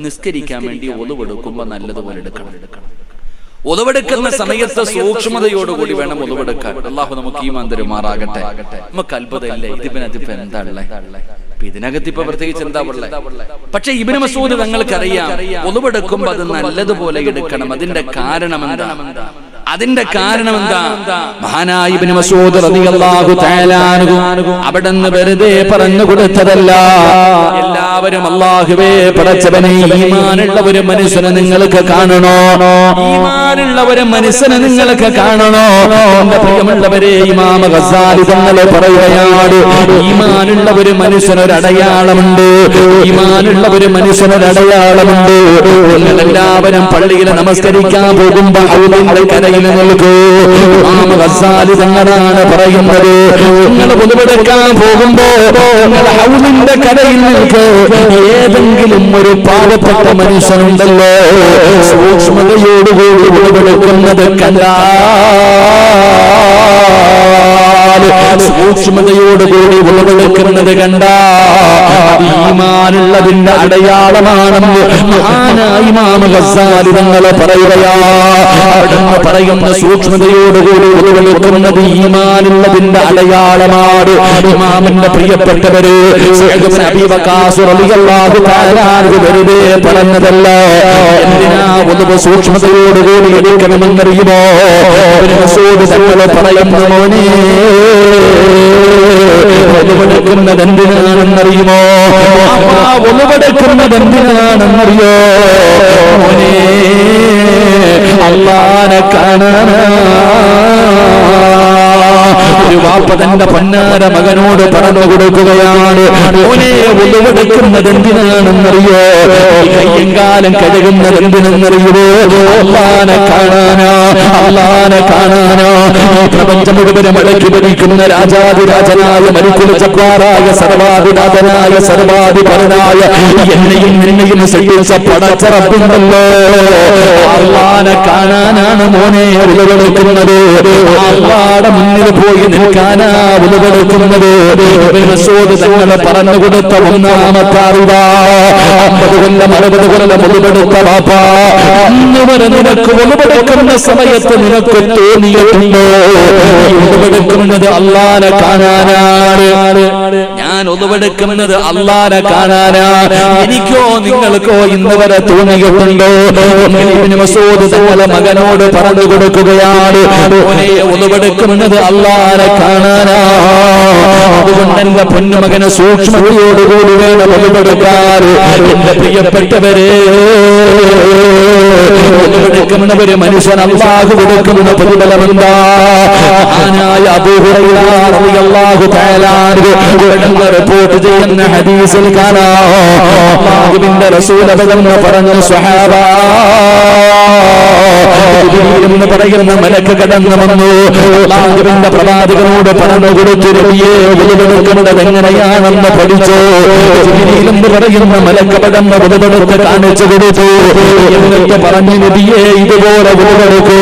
നിസ്കരിക്കാൻ വേണ്ടി ഒതുവെടുക്കുമ്പോ നല്ലതുപോലെ എടുക്കണം. ഒതുവെടുക്കുന്ന സമയത്ത് സൂക്ഷ്മതയോടുകൂടി വേണം ഒതുവെടുക്കാൻ. അള്ളാഹു നമുക്ക് ഈമാൻ തരുമാറാകട്ടെ. നമുക്ക് അത്ഭുതമല്ലേ, ഇതിപ്പോ എന്താ ഉള്ളത്? ഇതിനകത്ത് ഇപ്പൊ പ്രത്യേകിച്ച് എന്താ ഉള്ളത്? പക്ഷെ ഇബ്നു മസ്ഊദ് തങ്ങൾക്കറിയാം, ഒതുവെടുക്കുമ്പോ അത് നല്ലതുപോലെ എടുക്കണം. അതിന്റെ കാരണം എന്താ? അതിന്റെ കാരണം എന്താ? മഹാനായ ഇബ്നു മസ്ഊദ് റളിയല്ലാഹു തആല അൻഹു അവിടുന്ന് വെറുതെ പറഞ്ഞു കൊടുത്തതല്ല. എല്ലാവരും അല്ലാഹുവേ പടച്ചവനെ ഈമാനുള്ള ഒരു മനുഷ്യനെ നിങ്ങൾക്ക് കാണണോ, ഈമാനുള്ള ഒരു മനുഷ്യനെ നിങ്ങൾക്ക് കാണണോ? എന്റെ പ്രിയമുള്ളവരെ, ഇമാം ഗസാലി തങ്ങൾ പറയുകയാണ്, ഈമാനുള്ള ഒരു മനുഷ്യനൊരു അടയാളമുണ്ട്, ഈമാനുള്ള ഒരു മനുഷ്യനൊരു അടയാളമുണ്ട്. നിങ്ങളെല്ലാവരും പള്ളിയിൽ നമസ്കരിക്കാൻ പോകുമ്പോ ഹൗദിന്റെ കരയിൽ നിൽക്കൂ. ഇമാം ഗസാലി തങ്ങളാണ് പറയുന്നത്, നിങ്ങൾ ഉളുവെടുക്കാൻ പോകുമ്പോ നിങ്ങൾ ഹൗദിന്റെ കരയിൽ നിൽക്കൂ. ഏതെങ്കിലും ഒരു പാവപ്പെട്ട മനുഷ്യനുണ്ടല്ലോ, സൂക്ഷ്മതയോടുകൂടി ഉളുവെടുക്കുന്നത് സൂക്ഷ്മതയോടുകൂടി ഉളവെടുക്കുന്നത് കണ്ട ഈമാനുള്ളതിന്റെ അടയാളമാണെന്ന് മഹാനായ ഇമാം ഗസാലി തങ്ങൾ പറയുന്ന സൂക്ഷ്മതയോടുകൂടി ഉളവെടുക്കുന്നത് ഈമാനുള്ളതിന്റെ അടയാളമാണ്. ഇമാമിന്റെ പ്രിയപ്പെട്ടവര് അബീ വഖാസ് റളിയല്ലാഹു തആല വെറുതെ പറഞ്ഞതല്ല. എന്തിനാ ഉളവ് സൂക്ഷ്മതയോടുകൂടി എടുക്കണമെന്നറിയുമോ? തങ്ങൾ പറയുന്ന മോനെ, ഒളിവെടുക്കുന്നത് എന്തിനാണെന്നറിയുമോ? ഒളിവെടുക്കുന്നത് എന്തിനാണെന്നറിയോ മോനെ? അല്ലാഹനെ കാണാനാ. ഒരു വാപ്പ തന്റെ പൊന്നാര മകനോട് പറഞ്ഞു കൊടുക്കുകയാണ്, മോനെ ഒളിവെടുക്കുന്നത് എന്തിനാണെന്നറിയോ? കയ്യും കാലം കഴുകുന്നത് എന്തിനെന്നറിയുമോ? അല്ലാഹനെ കാണാനാ, അല്ലാഹനെ കാണാനാ. ഈ പ്രപഞ്ചം മുഴുവനും അടക്കി ഭരിക്കുന്ന രാജാതിരാജനായ മലിക്കുൽ ജബ്ബാറായ സർവാധിനാഥനായ സർവാധിപരനായ എന്നെയും നിന്നെയും സൃഷ്ടിച്ച പടച്ച റബ്ബുണ്ടല്ലോ, അല്ലാഹനെ കാണാനാണ് മോനെ ഉളവെടുക്കുന്നത്. അല്ലാഹുവിന്റെ മുന്നിൽ പോയി നിൽക്കാനാ ഉളവെടുക്കുന്നത്. ഇബ്നു മസ്ഊദ് തങ്ങൾ പറഞ്ഞു കൊടുത്ത ഒന്നാമത്തെ അറിവാ. 50 കൊല്ലം 60 കൊല്ലം ഉളവെടുത്ത വാപ്പ, ഇന്ന് വരെ നിനക്ക് ഉളവെടുക്കുന്ന സമയത്ത് നിനക്ക് തോന്നിയിട്ടുണ്ടോ ഉളവെടുക്കുന്നത് അല്ലാഹനെ കാണാനാണ്? ഞാൻ ഉളവെടുക്കുന്നത് അല്ലാഹനെ കാണാനാ. എനിക്കോ നിങ്ങൾക്കോ ഇന്ന് വരെ തോന്നിയിട്ടുണ്ടോ? ഇബ്നു മസ്ഊദ് തങ്ങളെ മകനോട് പറഞ്ഞു കൊടുക്കുകയാണ്, മോനെ ഉളവെടുക്കുന്നത് അല്ലാഹനെ കാണാനാ. അതുകൊണ്ട് എന്റെ പൊന്നുമകനെ സൂക്ഷ്മതയോടുകൂടി വേണം ഉളവെടുക്കാൻ. എന്റെ പ്രിയപ്പെട്ടവരെ, ഉളവെടുക്കുന്നവര് മനുഷ്യൻ അല്ലാഹു കൊടുക്കുന്ന പ്രതിഫലമെന്താ? മഹാനായ അബൂ ഹുറൈറ റളിയല്ലാഹു തആല അൻഹു റിപ്പോർട്ട് ചെയ്യുന്ന ഹദീസിൽ കാണാം, അല്ലാഹുവിന്റെ റസൂൽ പറഞ്ഞു, സ്വഹാബ എന്ന് പറയുന്ന മലക്ക് കടന്നു വന്നു. അല്ലാഹുവിന്റെ പ്രവാചകനോട് പറഞ്ഞു കൊടുത്തു, നബിയേ ഉളവെടുക്കുന്നത് എങ്ങനെയാണെന്ന് പഠിച്ചോ. ജിബ്രീൽ എന്ന് പറയുന്ന മലക്ക് കടന്ന് ഉളവെടുത്ത് കാണിച്ചു കൊടുത്തു. എന്നിട്ട് പറഞ്ഞു, നബിയേ ഇതുപോലെ ഉളവെടുക്കൂ.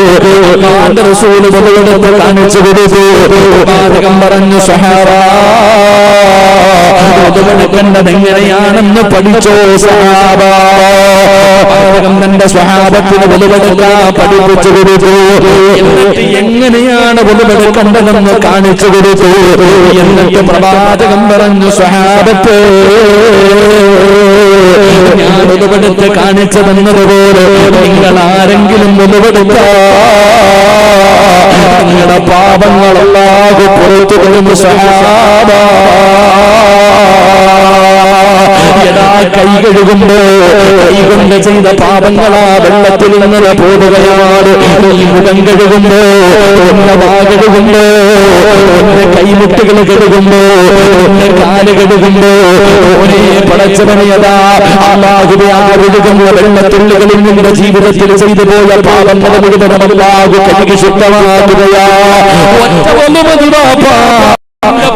അല്ലാഹുവിന്റെ റസൂൽ ഉളവെടുത്ത് കാണിച്ചു കൊടുത്തു. പ്രവാചകൻ പറഞ്ഞു, സ്വഹാബ ഉളവെടുക്കേണ്ടത് എങ്ങനെയാണെന്ന് പഠിച്ചോ സ്വഹാബ. തന്റെ സ്വഹാബത്തിന് ഉളവെടുക്കാൻ പഠിപ്പിച്ചു കൊടുത്തു. എന്നിട്ട് എങ്ങനെയാണ് ഉളവെടുക്കേണ്ടതെന്ന് കാണിച്ചു കൊടുത്തു. എന്നിട്ട് പ്രവാചകൻ പറഞ്ഞു, സ്വഹാബത്തെ ഞാൻ ഉളവെടുത്ത് കാണിച്ചതെന്നതുപോലെ നിങ്ങൾ ആരെങ്കിലും ഉളവെടുത്താ നിങ്ങളുടെ പാപങ്ങൾ അല്ലാഹു പുറത്തു കൊള്ളും സ്വഹാബ. കൈ കഴുകുമ്പോ കൈകൊണ്ട് ചെയ്ത പാപങ്ങളാ വെള്ളത്തിൽ നിന്ന് പോവുകയാണ്. ഈ മുഖം കഴുകുമ്പോ, വാ കഴുകുമ്പോ, കൈമുട്ടുകൾ കഴുകുമ്പോ, കാല് കഴുകുമ്പോ, ഒരേ പടച്ചവനെയതാ അല്ലാഹുവേ ആ ഒഴുകുന്ന വെള്ളത്തുള്ളികളിൽ നിന്റെ ജീവിതത്തിൽ ചെയ്തു പോയ പാപങ്ങൾ മുഴുവനും അല്ലാഹു കഴുകി ശുദ്ധമാക്കുകയാ.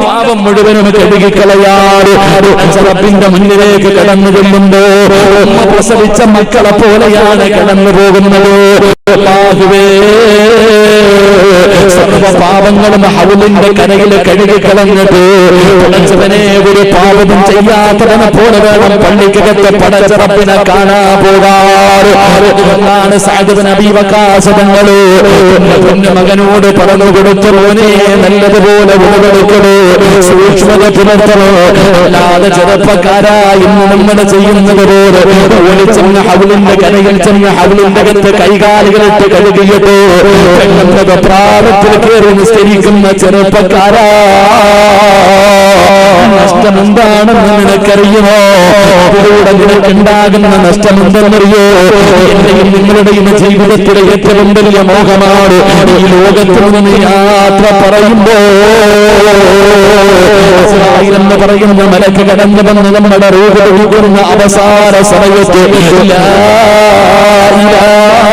പാപം മുഴുവനും കഴുകിക്കളയാറ് റബ്ബിന്റെ മുന്നിലേക്ക് കടന്നു ചെല്ലുമ്പോ പ്രസവിച്ച മക്കളെ പോലെയാണ് കടന്നു പോകുന്നത്. അല്ലാഹുവേ സർവ്വ പാപങ്ങളും ഹൗലിന്റെ കരയിൽ കഴുകിക്കളഞ്ഞിട്ട് പടച്ചവനെ ഒരു പാപവും ചെയ്യാത്തവനെ പോലെ വേണം പള്ളിക്കകത്ത് പടച്ച റബ്ബിനെ കാണാൻ പോകാറ്. അതുകൊണ്ടാണ് സഅദ് ഇബ്നു അബീ വഖാസ് തങ്ങള് മകനോട് പറഞ്ഞു കൊടുത്ത മോനെ നല്ലതുപോലെ ഉടലെടുക്കണേ, സൂക്ഷ്മത പുലർത്തണോ, അല്ലാതെ ചെറുപ്പക്കാരാ ഇന്ന് നമ്മൾ ചെയ്യുന്നവരോട് ഓടിച്ചെന്ന് ഹൗലിന്റെ കരയിൽ ചെന്ന് ഹൗലിന്റെ അകത്ത് കൈകാലുകളിട്ട് കഴുകിയിട്ട് പെണ്ണുന്നത് പ്രാരത്തിൽ കയറി നിസ്കരിക്കുന്ന ചെറുപ്പക്കാരാ നഷ്ടമെന്താണെന്ന് നിനക്കറിയുമോ? അതിലൂടെ നിനക്കുണ്ടാകുന്ന നഷ്ടമെന്തെന്നറിയോ? എന്റെയും നിങ്ങളുടെയും ജീവിതത്തിലെ ഏറ്റവും വലിയ മോഹമാണ് ഈ ലോകത്തിൽ നിന്ന് യാത്ര പറയുമ്പോ എന്ന് പറയുന്ന മലക്ക് കടന്നു വന്ന് നമ്മുടെ റൂഹ് ഒഴുകുന്ന അവസാന സമയത്ത് ലാ ഇലാഹ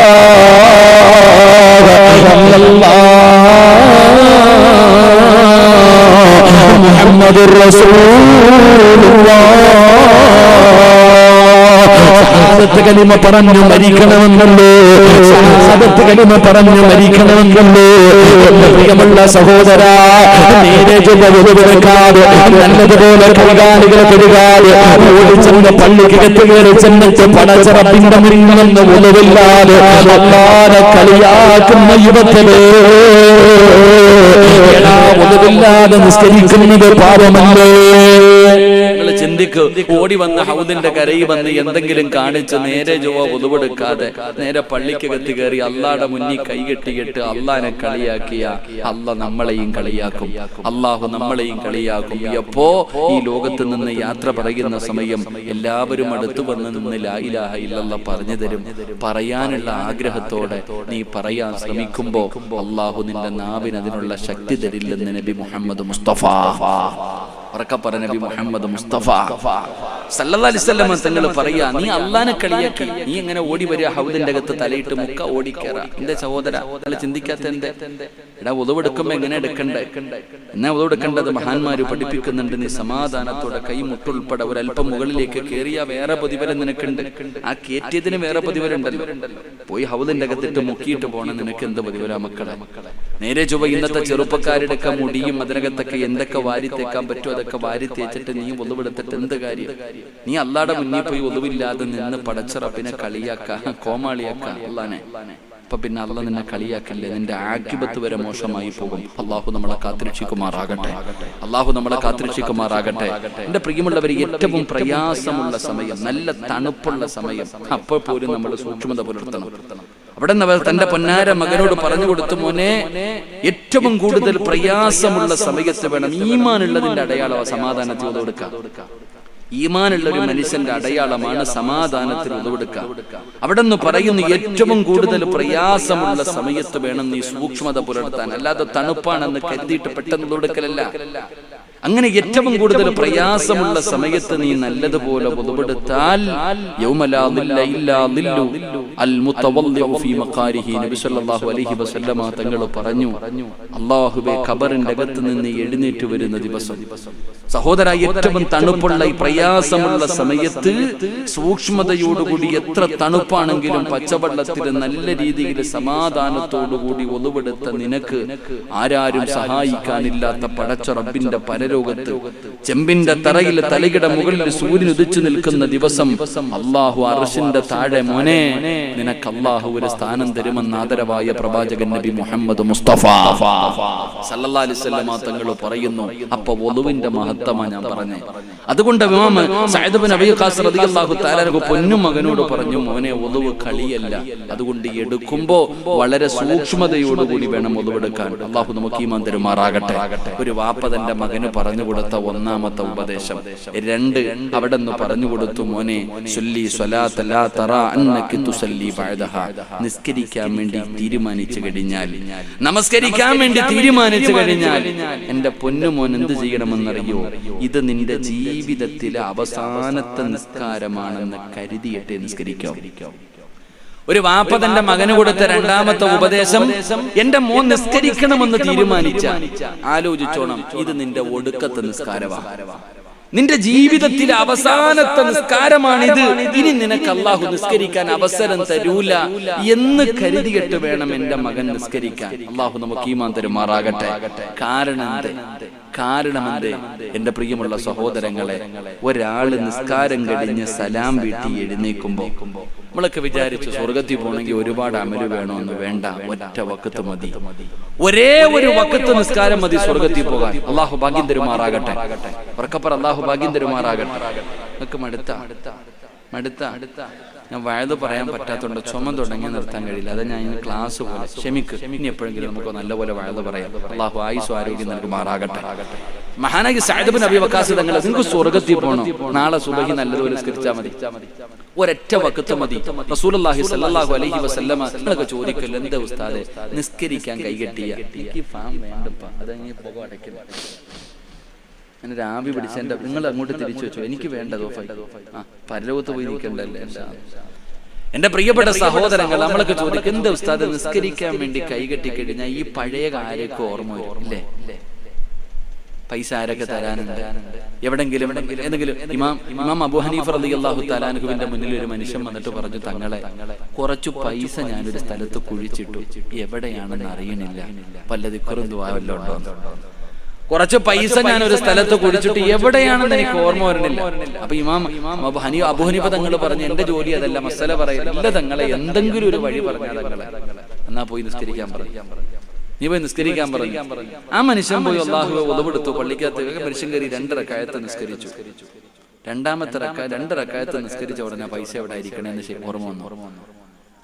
ഇല്ലല്ലാഹ് മുഹമ്മദുർ റസൂലുള്ളാഹ് ഷഹാദത്ത് കലിമ പറഞ്ഞു മരിക്കണമെന്നല്ലോ, ഷഹാദത്ത് കലിമ പറഞ്ഞു മരിക്കണമെന്നല്ലോ. എന്റെ പ്രിയമുള്ള സഹോദരാ, നേരെ ചൊവ്വെടുക്കാതെ നല്ലതുപോലെ കൈകാലുകൾ കഴുകാതെ ഓടിച്ചെന്ന് പള്ളിക്കകത്ത് കയറി ചെന്നിട്ട് പടച്ച റബ്ബിന്റെ മുന്നിൽ നിന്ന് ഒന്നുമില്ലാതെ അല്ലാഹുവിനെ കളിയാക്കുന്ന യുവത്തിലേ ഒന്നുമില്ലാതെ നിസ്കരിക്കുന്നത് പാപമല്ലേ? ചിന്തിക്ക്, ഓടി വന്ന് ഹൗദിന്റെ കരയിൽ വന്ന് എന്തെങ്കിലും കാണിച്ച് നേരെ ചൊവ്വ ഒതുവെടുക്കാതെ നേരെ പള്ളിക്കകത്ത് കയറി അള്ളാഹുടെ മുന്നിൽ കൈകെട്ടിയിട്ട് അള്ളാഹിനെ കളിയാക്കിയ അള്ളാഹ് നമ്മളെയും കളിയാക്കും, അള്ളാഹു നമ്മളെയും കളിയാക്കും. എപ്പോ ഈ ലോകത്ത് നിന്ന് യാത്ര പറയുന്ന സമയം എല്ലാവരും അടുത്തു വന്ന് നിന്ന് ലാ ഇലാഹ ഇല്ലല്ലാഹ് പറഞ്ഞു തരും. പറയാനുള്ള ആഗ്രഹത്തോടെ നീ പറയാൻ ശ്രമിക്കുമ്പോ അള്ളാഹു നിന്റെ നാവിന് അതിനുള്ള ശക്തി തരില്ലെന്ന് നബി മുഹമ്മദ് മുസ്തഫ നബി മുഹമ്മദ് മുസ്തഫ സല്ലല്ലാഹു അലൈഹി വസല്ലം തങ്ങൾ പറയാ, നീ അള്ളാനെ കളിയാക്കി നീ എങ്ങനെ ഓടി വരിക ഹൗദിന്റെ അകത്ത് തലയിട്ട് മുക്ക ഓടിക്കേറ? എന്റെ സഹോദര, അല്ല ചിന്തിക്കാത്ത എന്റെ എടാ ഉദവെടുക്കുമ്പോ എങ്ങനെ എടുക്കണ്ടേ? എന്നാ ഉദവെടുക്കേണ്ടത് മഹാന്മാര് പഠിപ്പിക്കുന്നുണ്ട്. നീ സമാധാനത്തോടെ കൈമുട്ടുൾപ്പെടെ ഒരല്പം മുകളിലേക്ക് കയറിയ വേറെ പ്രതിഫലം നിനക്കുണ്ട്, ആ കയറ്റിയതിന് വേറെ പ്രതിഫലമുണ്ടല്ലോ. പോയി ഹൗദിന്റെ അകത്തിട്ട് മുക്കിയിട്ട് പോകണം, നിനക്ക് എന്ത് പ്രതിഫല മക്കളെ? നേരെ ചൊവ്വ ഇന്നത്തെ ചെറുപ്പക്കാരുടെ മുടിയും അതിനകത്തൊക്കെ എന്തൊക്കെ വാരി തേക്കാൻ പറ്റുമോ അതൊക്കെ വാരി തേച്ചിട്ട് നീ ഒന്നുവെടുത്തിട്ട് എന്ത് കാര്യം? നീ അള്ളാടെ മുന്നിൽ പോയി ഒന്നുവില്ലാതെ നിന്ന് പടച്ച റബ്ബിനെ കളിയാക്ക, കോമാളിയാക്ക അള്ളാനെ. അപ്പൊ പിന്നെ അള്ളാഹ് നിന്നെ കളിയാക്കില്ലേ, നിന്റെ ആഖിബത്ത് വരെ മോശമായി പോകും. അള്ളാഹു നമ്മളെ കാത്തിരക്ഷിക്കുമാറാകട്ടെ, അള്ളാഹു നമ്മളെ കാത്തിരക്ഷിക്കുമാറാകട്ടെ. എന്റെ പ്രിയമുള്ളവർ, ഏറ്റവും പ്രയാസമുള്ള സമയം, നല്ല തണുപ്പുള്ള സമയം, അപ്പോൾ പോലും നമ്മൾ സൂക്ഷ്മത പുലർത്തണം. അവിടെ നിന്ന് തന്റെ പൊന്നാര മകനോട് പറഞ്ഞു കൊടുത്തു, മോനെ ഏറ്റവും കൂടുതൽ പ്രയാസമുള്ള സമയത്ത് വേണം ഈമാനുള്ളതിന്റെ അടയാളമാണ് സമാധാനത്തിൽ ഉതവെടുക്കുക. ഈമാനുള്ള ഒരു മനുഷ്യന്റെ അടയാളമാണ് സമാധാനത്തിൽ ഉതവെടുക്കുക. അവിടെ നിന്ന് പറയുന്നു, ഏറ്റവും കൂടുതൽ പ്രയാസമുള്ള സമയത്ത് വേണം നീ സൂക്ഷ്മത പുലർത്താൻ, അല്ലാതെ തണുപ്പാണെന്ന് കരുതിയിട്ട് പെട്ടെന്ന് ഉതവെടുക്കലല്ല. അങ്ങനെ ഏറ്റവും കൂടുതൽ പ്രയാസമുള്ള സമയത്ത് നീ നല്ലതുപോലെ ഉതവെടുത്താൽ തങ്ങൾ പറഞ്ഞു, അല്ലാഹുവേ ഖബറിന്റെ അകത്ത് നിന്ന് എഴുന്നേറ്റ് വരുന്ന ദിവസം. സഹോദര, ഏറ്റവും തണുപ്പുള്ള ഈ പ്രയാസമുള്ള സമയത്ത് സൂക്ഷ്മതയോടുകൂടി എത്ര തണുപ്പാണെങ്കിലും പച്ചവെള്ളത്തിൽ നല്ല രീതിയിൽ സമാധാനത്തോടുകൂടി ഒതുവെടുത്ത നിനക്ക് ആരാരും സഹായിക്കാനില്ലാത്ത പടച്ച റബ്ബിന്റെ പരലോകത്ത് ചെമ്പിന്റെ തറയിൽ തലയുടെ മുകളിൽ സൂര്യൻ ഉദിച്ചു നിൽക്കുന്ന ദിവസം അല്ലാഹു അർശിന്റെ താഴെ മോനെ നിനക്ക് അല്ലാഹു ഒരു സ്ഥാനം തരുമെന്ന് ആദരവായ പ്രവാചകൻ നബി മുഹമ്മദ് മുസ്തഫ സല്ലല്ലാഹു അലൈഹി വസല്ലം തങ്ങൾ പറയുന്നു. അപ്പൊ വളുവിന്റെ മഹത്വമാണ് ഞാൻ പറഞ്ഞത്. അതുകൊണ്ട് ഇമാം സഅദ് ഇബ്നു അബീ ഖാസ് റളിയല്ലാഹു തആല പൊന്നു മകനോട് പറഞ്ഞു, മോനെ വളുവ് കളിയല്ല, അതുകൊണ്ട് എടുക്കുമ്പോ വളരെ സൂക്ഷ്മതയോടുകൂടി വേണം വളുവെടുക്കാൻ. അല്ലാഹു നമുക്ക് ഈമാൻ തരുമാറാകട്ടെ. ഒരു വാപ്പ തന്റെ മകന് പറഞ്ഞു കൊടുത്ത ഒന്നാമത്തെ ഉപദേശം. രണ്ട്, അവിടെ നിന്ന് പറഞ്ഞു കൊടുത്തു, മോനെ സല്ലി സ്വലാത്ത ലാ തറാ അന്നക തുസല്ലി ബഅദഹാ. നിസ്കരിക്കാൻ വേണ്ടി തീരുമാനിച്ചു കഴിഞ്ഞാൽ, നമസ്കരിക്കാൻ വേണ്ടി തീരുമാനിച്ചു കഴിഞ്ഞാൽ എന്റെ പൊന്നുമോൻ എന്ത് ചെയ്യണമെന്നറിയോ? ഇത് നിന്റെ ജീവിതത്തിലെ അവസാനത്തെ നിസ്കാരമാണെന്ന് കരുതിയിട്ടേ നിസ്കരിക്കാം. ഒരു വാപ്പ തന്റെ മകന് കൊടുത്ത രണ്ടാമത്തെ ഉപദേശം, എന്റെ മോൻ നിസ്കരിക്കണമെന്ന് തീരുമാനിച്ച ആലോചിച്ചോണം, ഇത് നിന്റെ ഒടുക്കത്തെ നിസ്കാരമാണ്. നിന്റെ ജീവിതത്തിലെ അവസാനത്തെ നിസ്കാരമാണിത്, ഇനി നിനക്ക് അള്ളാഹു നിസ്കരിക്കാൻ അവസരം തരൂല എന്ന് കരുതിയിട്ട് വേണം എന്റെ മകൻ നിസ്കരിക്കാൻ. അള്ളാഹു നമുക്ക് ഈമാൻ തരുമാറാകട്ടെ. കാരണമെന്ത് എന്റെ പ്രിയമുള്ള സഹോദരങ്ങളെ, ഒരാള് നിസ്കാരം കഴിഞ്ഞ് സലാം വീട്ടി എഴുന്നേക്കുമ്പോ നമ്മളൊക്കെ വിചാരിച്ചു സ്വർഗത്തിൽ പോകണമെങ്കിൽ ഒരുപാട് അമല് വേണമെന്ന്. വേണ്ട, ഒറ്റ വക്കത്ത് മതി. ഒരേ ഒരു വക്കത്ത് നിസ്കാരം മതി സ്വർഗത്തിൽ പോകാൻ. അള്ളാഹു ഭാഗ്യം തരുമാറാകട്ടെ. ഉറക്കപ്പറ, അള്ളാഹു ഭാഗ്യം തരുമാറാകട്ടെ. നിങ്ങൾക്ക് മടുത്ത ഞാൻ വയത് പറയാൻ പറ്റാത്തതുകൊണ്ട് ചുമ തുടങ്ങി നിർത്താൻ കഴിയില്ല. അത് ഞാൻ ഇന്ന് ക്ലാസ് പോലെ ക്ഷമിക്ക്. ഇനി എപ്പോഴെങ്കിലും നമുക്ക് നല്ലപോലെ വയത് പറയാം. അള്ളാഹു ആയുസ്സും ആരോഗ്യം നൽകുമാറാകട്ടെ. മഹാനായി സഅദ് ഇബ്നു അബീ വഖാസ് തങ്ങൾ, നിങ്ങൾക്ക് സ്വർഗത്തിൽ പോകണം, നാളെ സുബഹി നല്ലതുപോലെ നിസ്കരിച്ചാൽ മതി, ഒരൊറ്റ വഖത്ത് മതി. റസൂലുള്ളാഹി സ്വല്ലല്ലാഹു അലൈഹി വസല്ലമ നിങ്ങൾക്ക് ചോദിക്കൽ, എന്താ ഉസ്താദേ നിസ്കരിക്കാൻ കൈകെട്ടിയ? എനിക്ക് ഫാം വേണ്ടപ്പ, അതങ്ങ് പുക അടയ്ക്കില്ല. അങ്ങനെ രാവി പിടിച്ച എന്റെ നിങ്ങൾ അങ്ങോട്ട് തിരിച്ചു വെച്ചു, എനിക്ക് വേണ്ടതോ പരലോകത്ത് പോയി നിൽക്കണ്ടല്ലേ. എന്റെ പ്രിയപ്പെട്ട സഹോദരങ്ങൾ, നമ്മളൊക്കെ ചോദിക്കും, എന്താ ഉസ്താദ് നിസ്കരിക്കാൻ വേണ്ടി കൈകെട്ടി കഴിഞ്ഞാൽ ഈ പഴയ കാര്യമൊക്കെ ഓർമ്മ വരും ഇല്ലേ? പൈസ ആരൊക്കെ തരാനുണ്ട്? എവിടെങ്കിലും എന്തെങ്കിലും ഇമാം അബൂ ഹനീഫ റളിയല്ലാഹു തആല അൻഹുവിന്റെ മുന്നിൽ ഒരു മനുഷ്യൻ വന്നിട്ട് പറഞ്ഞു, തങ്ങളെ കുറച്ചു പൈസ ഞാനൊരു സ്ഥലത്ത് കുഴിച്ചിട്ടു, എവിടെയാണെന്ന് അറിയണില്ല, വല്ല ദിക്റും ദുആ വല്ലതും ഉണ്ടോ? കുറച്ച് പൈസ ഞാൻ ഒരു സ്ഥലത്ത് കുഴിച്ചിട്ട് എവിടെയാണെന്ന് എനിക്ക് ഓർമ്മ വരണില്ല. അപ്പൊ അബൂ ഹനീഫ തങ്ങൾ പറഞ്ഞു, എന്റെ ജോലി അതല്ല, മസല പറയില്ല തങ്ങളെ, എന്തെങ്കിലും ഒരു വഴി പറഞ്ഞാൽ തങ്ങളെ എന്നാ പോയി നിസ്കരിക്കാൻ പറഞ്ഞു. നീ പോയി നിസ്കരിക്കാൻ പറഞ്ഞു. ആ മനുഷ്യൻ പോയി അല്ലാഹുവെ ഉദവെടുത്തു, പള്ളിക്കകത്ത് മനുഷ്യൻ കയറി 2 റക്അത്ത് നിസ്കരിച്ചു. രണ്ടാമത്തെ 2 റക്അത്ത് നിസ്കരിച്ച ഉടനെ പൈസ എവിടെ ആയിരിക്കണേന്ന് ഓർമ്മ വന്നു.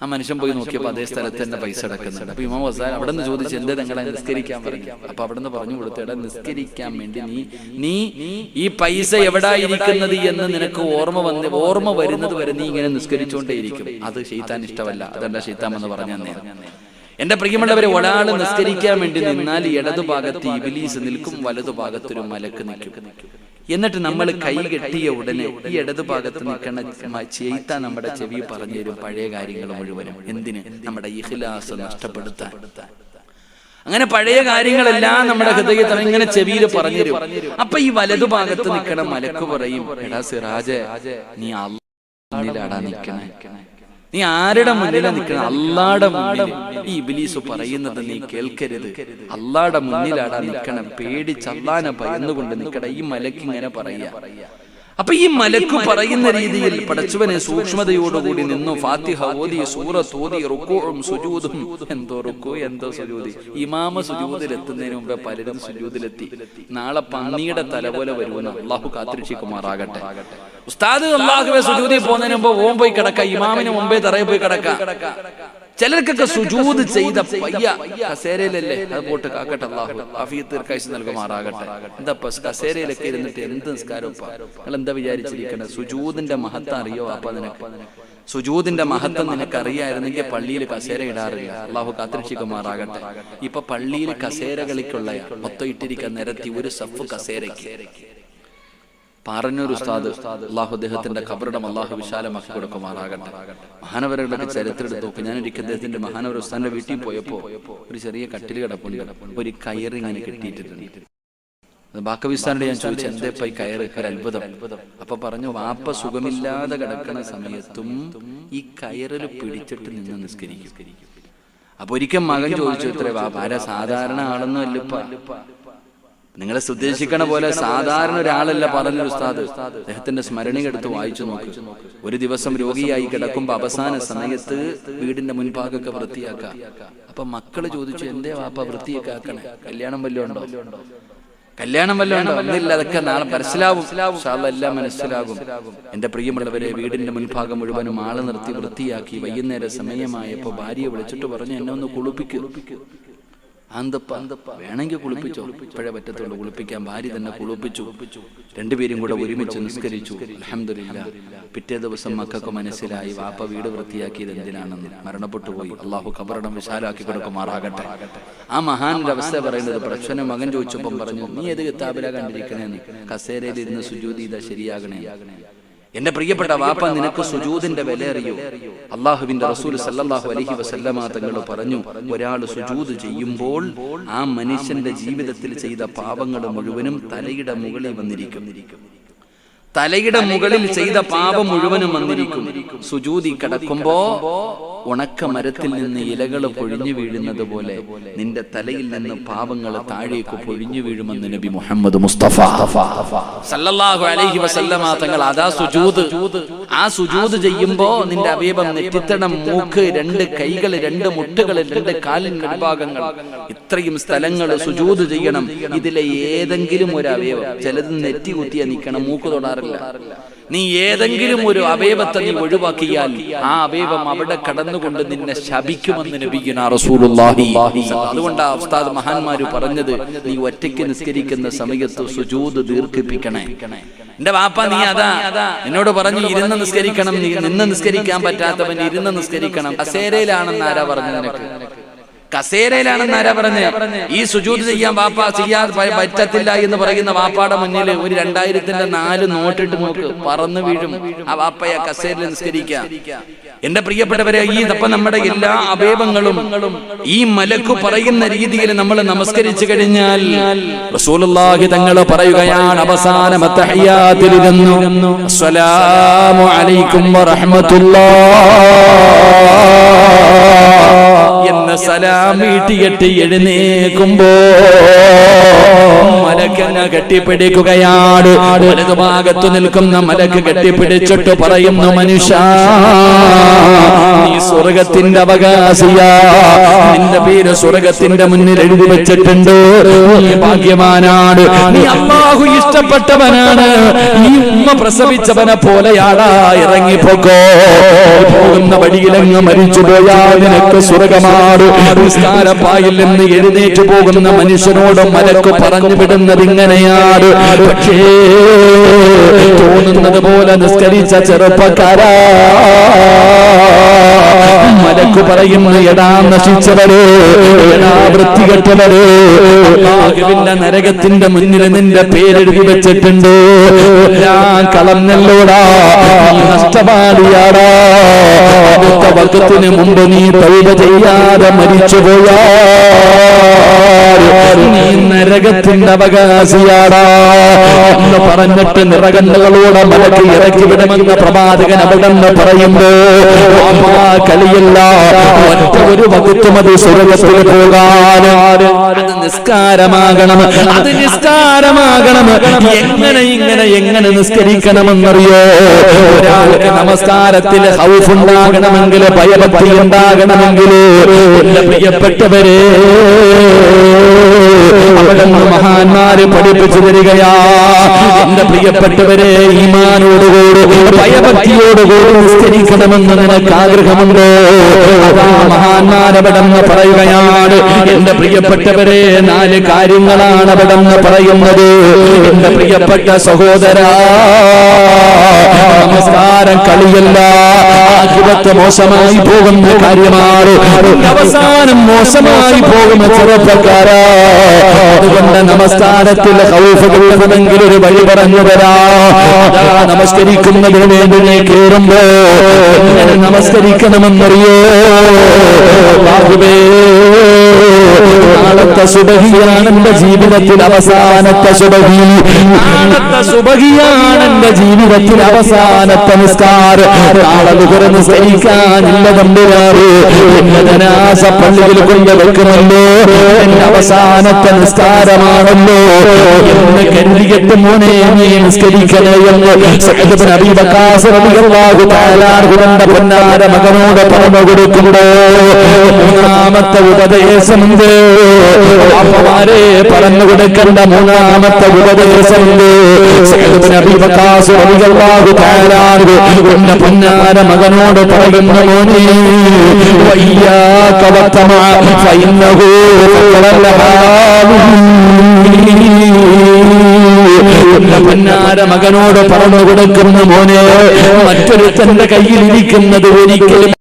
ആ മനുഷ്യൻ പോയി നോക്കിയപ്പോ അതേ സ്ഥലത്ത് തന്നെ പൈസ അടക്കുന്നുണ്ട്. അപ്പൊ ഇമാം വസാൻ അവിടെ നിന്ന് ചോദിച്ചു, എന്താ നിങ്ങളെ നിസ്കരിക്കാൻ പറഞ്ഞു? അപ്പൊ അവിടെ നിന്ന് പറഞ്ഞു കൊടുത്തു, എടാ നിസ്കരിക്കാൻ വേണ്ടി നീ ഈ പൈസ എവിടായിരിക്കുന്നത് എന്ന് നിനക്ക് ഓർമ്മ വരുന്നത് വരെ നീ ഇങ്ങനെ നിസ്കരിച്ചുകൊണ്ടേയിരിക്കും. അത് ശൈത്താൻ ഇഷ്ടമല്ല, അതല്ല ശൈത്താൻ എന്ന് പറഞ്ഞു തന്നെ. എന്റെ പ്രിയമുള്ളവരെ, ഒരാൾ നിസ്കരിക്കാൻ വേണ്ടി നിന്നാൽ ഇടതുഭാഗത്ത് ഇബ്ലീസ് നിൽക്കും, വലതുഭാഗത്തൊരു മലക്ക് നിൽക്കും. എന്നിട്ട് നമ്മൾ കൈ കെട്ടിയ ഉടനെ ഈ ഇടതുഭാഗത്ത് നിൽക്കുന്ന ശൈത്താൻ നമ്മുടെ ചെവി പറഞ്ഞു തരും പഴയ കാര്യങ്ങൾ മുഴുവനും. എന്തിന്? നമ്മുടെ ഇഖ്ലാസ് നഷ്ടപ്പെടുത്താൻ. അങ്ങനെ പഴയ കാര്യങ്ങളെല്ലാം നമ്മുടെ ഹൃദയത്തിൽ ഇങ്ങനെ ചെവിയിൽ പറഞ്ഞു തരും. അപ്പൊ ഈ വലതുഭാഗത്ത് നിൽക്കണ മലക്ക് പറയും, എടാ സിറാജ്, നീ അല്ലാഹുവിലാടാ നിൽക്കണേ, നീ ആരുടെ മുന്നിലാണ് നിൽക്കണം? അല്ലാഹുടെ മുന്നിൽ. ഈ ഇബ്ലീസ് പറയുന്നത് നീ കേൾക്കരുത്, അല്ലാഹുടെ മുന്നിലാടാ നിൽക്കണം, പേടിച്ച് അല്ലാഹുവിനെ ഭയന്നുകൊണ്ട് നിൽക്കട. ഈ മലക്ക് ഇങ്ങനെ പറയാ. അപ്പൊ ഈ മലക്ക് പറയുന്ന രീതിയിൽ പടച്ചവനെ സൂക്ഷ്മതയോടുകൂടി നിന്നു, ഫാത്തിഹ ഓതി, സൂറത്ത് ഓതി, റുക്കൂഉം സുജൂദും. എന്തോ റുക്കൂ, എന്തോ സുജൂദ്. ഇമാമ സുജൂദിലെത്തുന്നതിന് മുമ്പേ പലരും സുജൂദിലെത്തി. നാളെ പന്നിയുടെ തല പോലെ വരുമെന്ന് അള്ളാഹു കാത്തിരക്ഷിക്കുമാറാകട്ടെ. ഉസ്താദ് അള്ളാഹുവെ സുജൂദിൽ പോകുന്നതിന് മുമ്പ് ഓം പോയി കിടക്ക, ഇമാമിന് മുമ്പേ തറയിൽ പോയി കിടക്ക. ചിലർക്കൊക്കെ സുജൂദ് ചെയ്ത പയ്യ കസേരയിലല്ലേ, അത് പോട്ട് കാക്കട്ടെ, അള്ളാഹു ആഫിയത്ത് ദീർഘായുസ്സ് നൽകുമാറാകട്ടെ. എന്താ കസേരയിലൊക്കെ ഇരുന്നിട്ട് എന്ത് നിസ്കാരം? നിങ്ങൾ എന്താ വിചാരിച്ചിരിക്കണേ? സുജൂദിന്റെ മഹത്വം അറിയോ? അപ്പൊ നിനക്ക് സുജൂദിന്റെ മഹത്വം നിനക്ക് അറിയായിരുന്നെങ്കിൽ പള്ളിയിൽ കസേര ഇടാറില്ല. അള്ളാഹു കാത്തിരക്ഷിക്കുമാറാകട്ടെ. ഇപ്പൊ പള്ളിയിൽ കസേരകളിക്കുള്ള മൊത്തം ഇട്ടിരിക്കാൻ നിരത്തി ഒരു സഫ് കസേരയ്ക്ക്. പാറന്നൂർ ഉസ്താദ്, അള്ളാഹു അദ്ദേഹത്തിന്റെ ഖബറിടം അള്ളാഹു വിശാലമാക്കി കൊടുക്കുമാറാകട്ടെ. മഹാനവരുടെയൊക്കെ ചരിത്രം എടുത്ത് നോക്കും. ഞാനൊരിക്കൽ അദ്ദേഹത്തിന്റെ മഹാനവർ ഉസ്താദിന്റെ വീട്ടിൽ പോയപ്പോ ഒരു ചെറിയ കട്ടിൽ കിടപ്പുണ്ട്, ഒരു കയറ് ഇങ്ങനെ കെട്ടിയിട്ടുണ്ട്. ബാക്കവിസ്ഥാനോട് ഞാൻ ചോദിച്ചു, എന്തേപ്പ ഈ കയറ്? ഒരു അത്ഭുതം. അപ്പൊ പറഞ്ഞു, വാപ്പ സുഖമില്ലാതെ കിടക്കുന്ന സമയത്തും ഈ കയറിൽ പിടിച്ചിട്ട് നിന്ന് നിസ്കരിക്കും. അപ്പൊ ഒരിക്കൽ മകൻ ചോദിച്ചു, ഇത്ര വാപ്പ ആരാ? സാധാരണ ആളൊന്നും അല്ലപ്പ, നിങ്ങളെ ഉദ്ദേശിക്കണ പോലെ സാധാരണ ഒരാളല്ല പറഞ്ഞ ഉസ്താദ്. അദ്ദേഹത്തിന്റെ സ്മരണ എടുത്ത് വായിച്ചു നോക്കി. ഒരു ദിവസം രോഗിയായി കിടക്കുമ്പോ അവസാന സമയത്ത് വീടിന്റെ മുൻഭാഗമൊക്കെ വൃത്തിയാക്ക. അപ്പൊ മക്കള് ചോദിച്ചു, എന്തേ വാപ്പ വൃത്തിയൊക്കെ ആക്കണേ? കല്യാണം വല്ലതും ഉണ്ടോ? ഒന്നില്ല, അതൊക്കെ നാളെ മനസ്സിലാവും, എല്ലാം മനസ്സിലാകും. എന്റെ പ്രിയമുള്ളവരെ, വീടിന്റെ മുൻഭാഗം മുഴുവനും ആള് നിർത്തി വൃത്തിയാക്കി. വൈകുന്നേര സമയമായപ്പോ ഭാര്യയെ വിളിച്ചിട്ട് പറഞ്ഞു, എന്നെ ഒന്ന് കുളിപ്പിക്കൂ. വേണമെങ്കിൽ കുളിപ്പിച്ചോ, ഇപ്പോഴേ പറ്റത്തുള്ളൂ കുളിപ്പിക്കാൻ. ഭാര്യ തന്നെ കുളിപ്പിച്ചു. രണ്ടുപേരും കൂടെ ഒരുമിച്ച് നിസ്കരിച്ചു. അൽഹംദുലില്ലാ. പിറ്റേ ദിവസം മക്കൾക്ക് മനസ്സിലായി വാപ്പ വീട് വൃത്തിയാക്കിയത് എന്തിനാണെന്ന്. മരണപ്പെട്ടുപോയി. അള്ളാഹു ഖബറിടം വിശാലാക്കി കൊടുക്കുമാറാകട്ടെ. ആ മഹാന്റെ അവസ്ഥ പറയുന്നത്, പ്രശ്നം മകൻ ചോദിച്ചപ്പം പറഞ്ഞു, നീ ഏത് കിതാബിലാ കണ്ടിരിക്കണേന്ന്? കസേരയിൽ ഇരുന്ന് സുജൂദ് ചെയ്താ ശരിയാകണേ. എന്റെ പ്രിയപ്പെട്ട വാപ്പ, നിനക്ക് സുജൂദിന്റെ വില അറിയോ? അള്ളാഹുവിന്റെ റസൂൽ സല്ലല്ലാഹു അലൈഹി വസല്ലമ തങ്ങൾ പറഞ്ഞു, ഒരാൾ സുജൂദ് ചെയ്യുമ്പോൾ ആ മനുഷ്യന്റെ ജീവിതത്തിൽ ചെയ്ത പാപങ്ങൾ മുഴുവനും തലയുടെ മുകളിൽ വന്നിരിക്കും. തലയുടെ മുകളിൽ ചെയ്ത പാപം മുഴുവനും വന്നിരിക്കും. സുജൂദി കിടക്കുമ്പോ ഉണക്ക മരത്തിൽ നിന്ന് ഇലകൾ പൊഴിഞ്ഞു വീഴുന്നത് പോലെ നിന്റെ തലയിൽ നിന്ന് പാപങ്ങൾ താഴേക്ക് പൊഴിഞ്ഞു വീഴുമെന്ന് നബി മുഹമ്മദ് മുസ്തഫ സല്ലല്ലാഹു അലൈഹി വസല്ലമ തങ്ങൾ അതാ സുജൂദ്. ആ സുജൂദ് ചെയ്യുമ്പോ നിന്റെ അവയവം നെറ്റിത്തടം, മൂക്ക്, 2 കൈകൾ, 2 മുട്ടുകൾ, 2 കാലിൻ വിഭാഗങ്ങൾ, ഇത്രയും സ്ഥലങ്ങൾ സുജൂദ് ചെയ്യണം. ഇതിലെ ഏതെങ്കിലും ഒരു അവയവം, ചിലത് നെറ്റി കുത്തിയാ നിൽക്കണം, മൂക്ക് തൊടാറില്ല. നീ ഏതെങ്കിലും ഒരു അവയവത്തെ നീ ഒഴിവാക്കിയാൽ ആ അവയവം അവിടെ കടന്നുകൊണ്ട് നിന്നെ ശപിക്കുമെന്ന് നബിയുനാ റസൂലുള്ളാഹി. അതുകൊണ്ടാ ഉസ്താദ് മഹാന്മാര് പറഞ്ഞത്, നീ ഒറ്റയ്ക്ക് നിസ്കരിക്കുന്ന സമയത്ത് സുജൂദ് ദീർഘിപ്പിക്കണേ. എന്റെ വാപ്പ നീ അതാ എന്നോട് പറഞ്ഞു ഇരുന്ന് നിസ്കരിക്കണം, നീ നിന്ന് നിസ്കരിക്കാൻ പറ്റാത്തവൻ ഇരുന്ന് നിസ്കരിക്കണം. കസേരയിലാണെന്ന് ആരാ പറഞ്ഞു നിനക്ക്? കസേരയിലാണെന്ന് ആരാ പറഞ്ഞ്? ഈ സുജൂദ് ചെയ്യാൻ വാപ്പ ചെയ്യാൻ പറ്റത്തില്ല എന്ന് പറയുന്ന വാപ്പാടെ മുന്നിൽ ഒരു 2004 നോട്ടിട്ട് നോക്ക്, പറന്നു വീഴും ആ വാപ്പയെ കസേരയിൽ നിസ്കരിക്കാം. എന്റെ പ്രിയപ്പെട്ടവരെ, ഈ തപ്പ നമ്മുടെ എല്ലാ അവയവങ്ങളും ഈ മലക്ക് പറയുന്ന രീതിയിൽ നമ്മൾ നമസ്കരിച്ചു കഴിഞ്ഞാൽ റസൂലുള്ളാഹി തങ്ങൾ പറയുകയാണ്, അവസാനം തഹയ്യാത്തിലിരുന്നു അസ്സലാമു അലൈക്കും വറഹ്മത്തുള്ളാഹി എന്ന സലാം വീട്ടിയെട്ടി എഴുന്നേക്കുമ്പോ മലക്കനെ കെട്ടിപ്പിടിക്കുകയാണ്. വലതുഭാഗത്തു നിൽക്കുന്ന മലക്ക് കെട്ടിപ്പിടിച്ചിട്ട് പറയുന്നു, മനുഷ്യ നീ സ്വർഗത്തിന്റെ അവകാശിയാ, നിന്റെ പേര് സ്വർഗത്തിന്റെ മുന്നിൽ എഴുതി വെച്ചിട്ടുണ്ട്, നീ ഭാഗ്യവാനാണ്, നീ അല്ലാഹു ഇഷ്ടപ്പെട്ടവനാണ്, ഈ ഉമ്മ പ്രസവിച്ചവനെ പോലെയാടാ, ഇറങ്ങിപ്പോക്കോ, പോകുന്ന വഴിയിലങ്ങ് മരിച്ചുപോയാൽ നിനക്ക് സ്വർഗമാണ്. നിസ്കാരപ്പായിൽ നിന്ന് എഴുന്നേറ്റ് പോകുന്ന മനുഷ്യനോട് മലക്ക് പറഞ്ഞു വിടുന്നത് ഇങ്ങനെയാണ്. പക്ഷേ തോന്നുന്നത് പോലെ നിസ്കരിച്ച ചെറുപ്പക്കാരാ, മലക്ക് പറയുന്നു, എടാ നശിച്ചവരെ, എടാ വൃത്തികെട്ടവരെ, അല്ലാഹുവിന്റെ നരകത്തിന്റെ മുന്നിൽ നിന്റെ പേരെഴുതി വെച്ചിട്ടുണ്ട്, എല്ലാം കളഞ്ഞല്ലോടാ, നീ നഷ്ടപാടിയാടാ, അടുത്ത വഖത്തിന് മുമ്പ് നീ തൗബ ചെയ്യാതെ മരിച്ചുപോയാ നീ നരകത്തിന്റെ അവകാശിയാടാ എന്ന് പറഞ്ഞിട്ട് നിറകണ്ണുകളോടെ മലക്ക് ഇറക്കി വിടുമെന്ന് പ്രവാചകൻ അവിടെ നിന്ന് പറയുമ്പോ കളിയില്ല, ഒറ്റ ഒരു വകുത്തും അത് സ്വർഗത്തിൽ പോകാൻ. അത് നിസ്കാരമാകണം, അത് നിസ്കാരമാകണം. എങ്ങനെ നിസ്കരിക്കണമെന്നറിയോ? ഒരാൾക്ക് നമസ്കാരത്തിൽ ഖൗഫ് ഉണ്ടാകണമെങ്കിൽ, ഭയഭക്തി ഉണ്ടാകണമെങ്കിൽ, പ്രിയപ്പെട്ടവരെ അവിടെ മഹാന്മാര് പഠിപ്പിച്ചു തരികയാ. എന്റെ പ്രിയപ്പെട്ടവരെ, ഈമാനോടുകൂടി ഭയഭക്തിയോടുകൂടി നിസ്കരിക്കണമെന്ന് നിനക്ക് ആഗ്രഹമുണ്ടോ? അതാ മഹാന്മാരവിടെ പറയുകയാണ്. എന്റെ പ്രിയപ്പെട്ടവരെ, 4 കാര്യങ്ങളാണ് അവിടെ പറയുന്നത്. എന്റെ പ്രിയപ്പെട്ട സഹോദരാ, നമസ്കാരം കളിയല്ല, ആഖിറത്ത് മോശമായി പോകുന്ന കാര്യമാണ്, അവസാനം മോശമായി പോകുന്ന ചെറുപ്പക്കാരാ. അതുകൊണ്ട് നമസ്കാരത്തിൽ ഖൗഫ് കിട്ടണമെങ്കിൽ ഒരു വഴി പറഞ്ഞു തരാ. നമസ്കരിക്കുന്നതിന് വേണ്ടി നീ കേറുമ്പോ എങ്ങനെ നമസ്കരിക്കണമെന്നറിയോ? നാളത്തെ സുബഹിയാണ് എന്റെ ജീവിതത്തിൽ അവസാനത്തെ സുബഹി, നാളത്തെ സുബഹിയാണ് എന്റെ ജീവിതത്തിൽ അവസാനത്തെ നിസ്കാരം. നാളെ ദുഹർ നിസ്കരിക്കാനില്ല തമ്പുരാനെ, എന്നെ ജനാസ പള്ളിയിൽ കൊണ്ടുവെക്കുമല്ലോ, എന്റെ അവസാനത്തെ നിസ്കാരമാണല്ലോ എന്ന് കരുതിയിട്ട് മോനെ നീ നിസ്കരിക്കണേ എന്ന് സഅദ് ഇബ്നു അബീ വഖാസ് റളിയല്ലാഹു തആല അൻഹുവിന്റെ പൊന്നാര മകനോട് പറഞ്ഞു കൊടുക്കുമ്പോ മൂന്നാമത്തെ ഉപദേശമുണ്ട്. അപ്പമാരെ പറഞ്ഞു കൊടുക്കേണ്ട മൂന്നാമത്തെ ഉപദേശമുണ്ട്. സഅദ് ഇബ്നു അബീ വഖാസ് റളിയല്ലാഹു തആല അൻഹുവിന്റെ പൊന്നാര മകനോട് പറയുന്നു, മോനെ വയ്യാക വത്തമഅ ഫഇന്നഹു പൊന്നാര മകനോട് പറഞ്ഞു കൊടുക്കുന്ന മോനെ, മറ്റൊരുത്തന്റെ കയ്യിൽ ഇരിക്കുന്നത് ഒരിക്കലും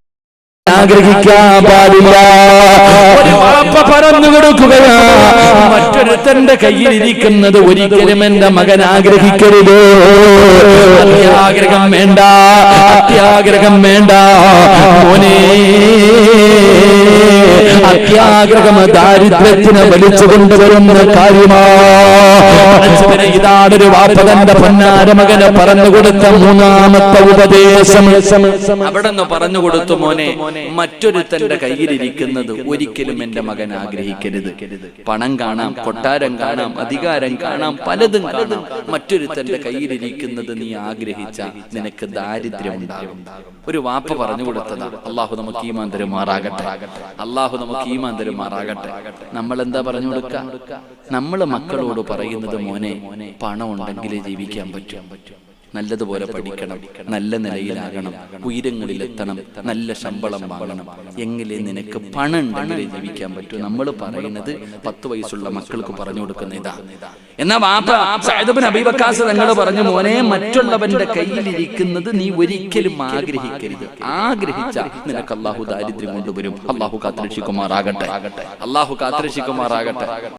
ആഗ്രഹിക്കാൻ പാടില്ല. ഒരു വാപ്പ പറഞ്ഞു കൊടുക്കുകയാ, മറ്റൊരുത്തന്റെ കയ്യിലിരിക്കുന്നത് ഒരിക്കലും എന്റെ മകൻ ആഗ്രഹിക്കരുത്. അത്യാഗ്രഹം വേണ്ട, അത്യാഗ്രഹം വേണ്ട മോനെ. അത്യാഗ്രഹം ദാരിദ്ര്യത്തിനെ വലിച്ചു കൊണ്ടുവരുന്ന കാര്യമാണ്. ഇതാണൊരു വാപ്പ തന്റെ പൊന്നാര മകനെ പറഞ്ഞു കൊടുത്ത മൂന്നാമത്തെ ഉപദേശം. അവിടെ നിന്ന് പറഞ്ഞു കൊടുത്തു, മോനെ മറ്റൊരുത്തന്റെ കയ്യിലിരിക്കുന്നത് ഒരിക്കലും എന്റെ മകൻ ആഗ്രഹിക്കരുത്. പണം കാണാം, കൊട്ടാരം കാണാം, അധികാരം കാണാം, പലതും കാണാം. മറ്റൊരുത്തന്റെ കയ്യിലിരിക്കുന്നത് നീ ആഗ്രഹിച്ച നിനക്ക് ദാരിദ്ര്യം ഉണ്ടാകും. ഒരു വാപ്പ പറഞ്ഞു കൊടുത്തതാ. അള്ളാഹു നമുക്ക് ഈമാൻ തരുമാറാകട്ടെ, അള്ളാഹു നമുക്ക് ഈമാൻ തരുമാറാകട്ടെ. നമ്മൾ എന്താ പറഞ്ഞു കൊടുക്ക? നമ്മള് മക്കളോട് പറയുന്നത്, മോനെ പണം ഉണ്ടെങ്കിലേ ജീവിക്കാൻ പറ്റും, നല്ലതുപോലെ പഠിക്കണം, നല്ല നിലയിലാകണം, ഉയരങ്ങളിലെത്തണം, നല്ല ശമ്പളം വാങ്ങണം, എങ്കിലേ നിനക്ക് പണം ഉണ്ടെങ്കിലേ ജീവിക്കാൻ പറ്റൂ. നമ്മൾ പറയുന്നത് 10 വയസ്സുള്ള മക്കൾക്ക് പറഞ്ഞു കൊടുക്കുന്ന ഇതാ. എന്നാ സഅദ് ഇബ്നു അബീ വഖാസ് തങ്ങൾ പറഞ്ഞു, മോനെ മറ്റുള്ളവന്റെ കയ്യിലിരിക്കുന്നത് നീ ഒരിക്കലും ആഗ്രഹിക്കരുത്. ആഗ്രഹിച്ച നിനക്ക് അല്ലാഹു ദാരിദ്ര്യം കൊണ്ടുവരും. അല്ലാഹു കാത്തുരക്ഷിക്കുമാറാകട്ടെ, അല്ലാഹു കാത്തുരക്ഷിക്കുമാറാകട്ടെ.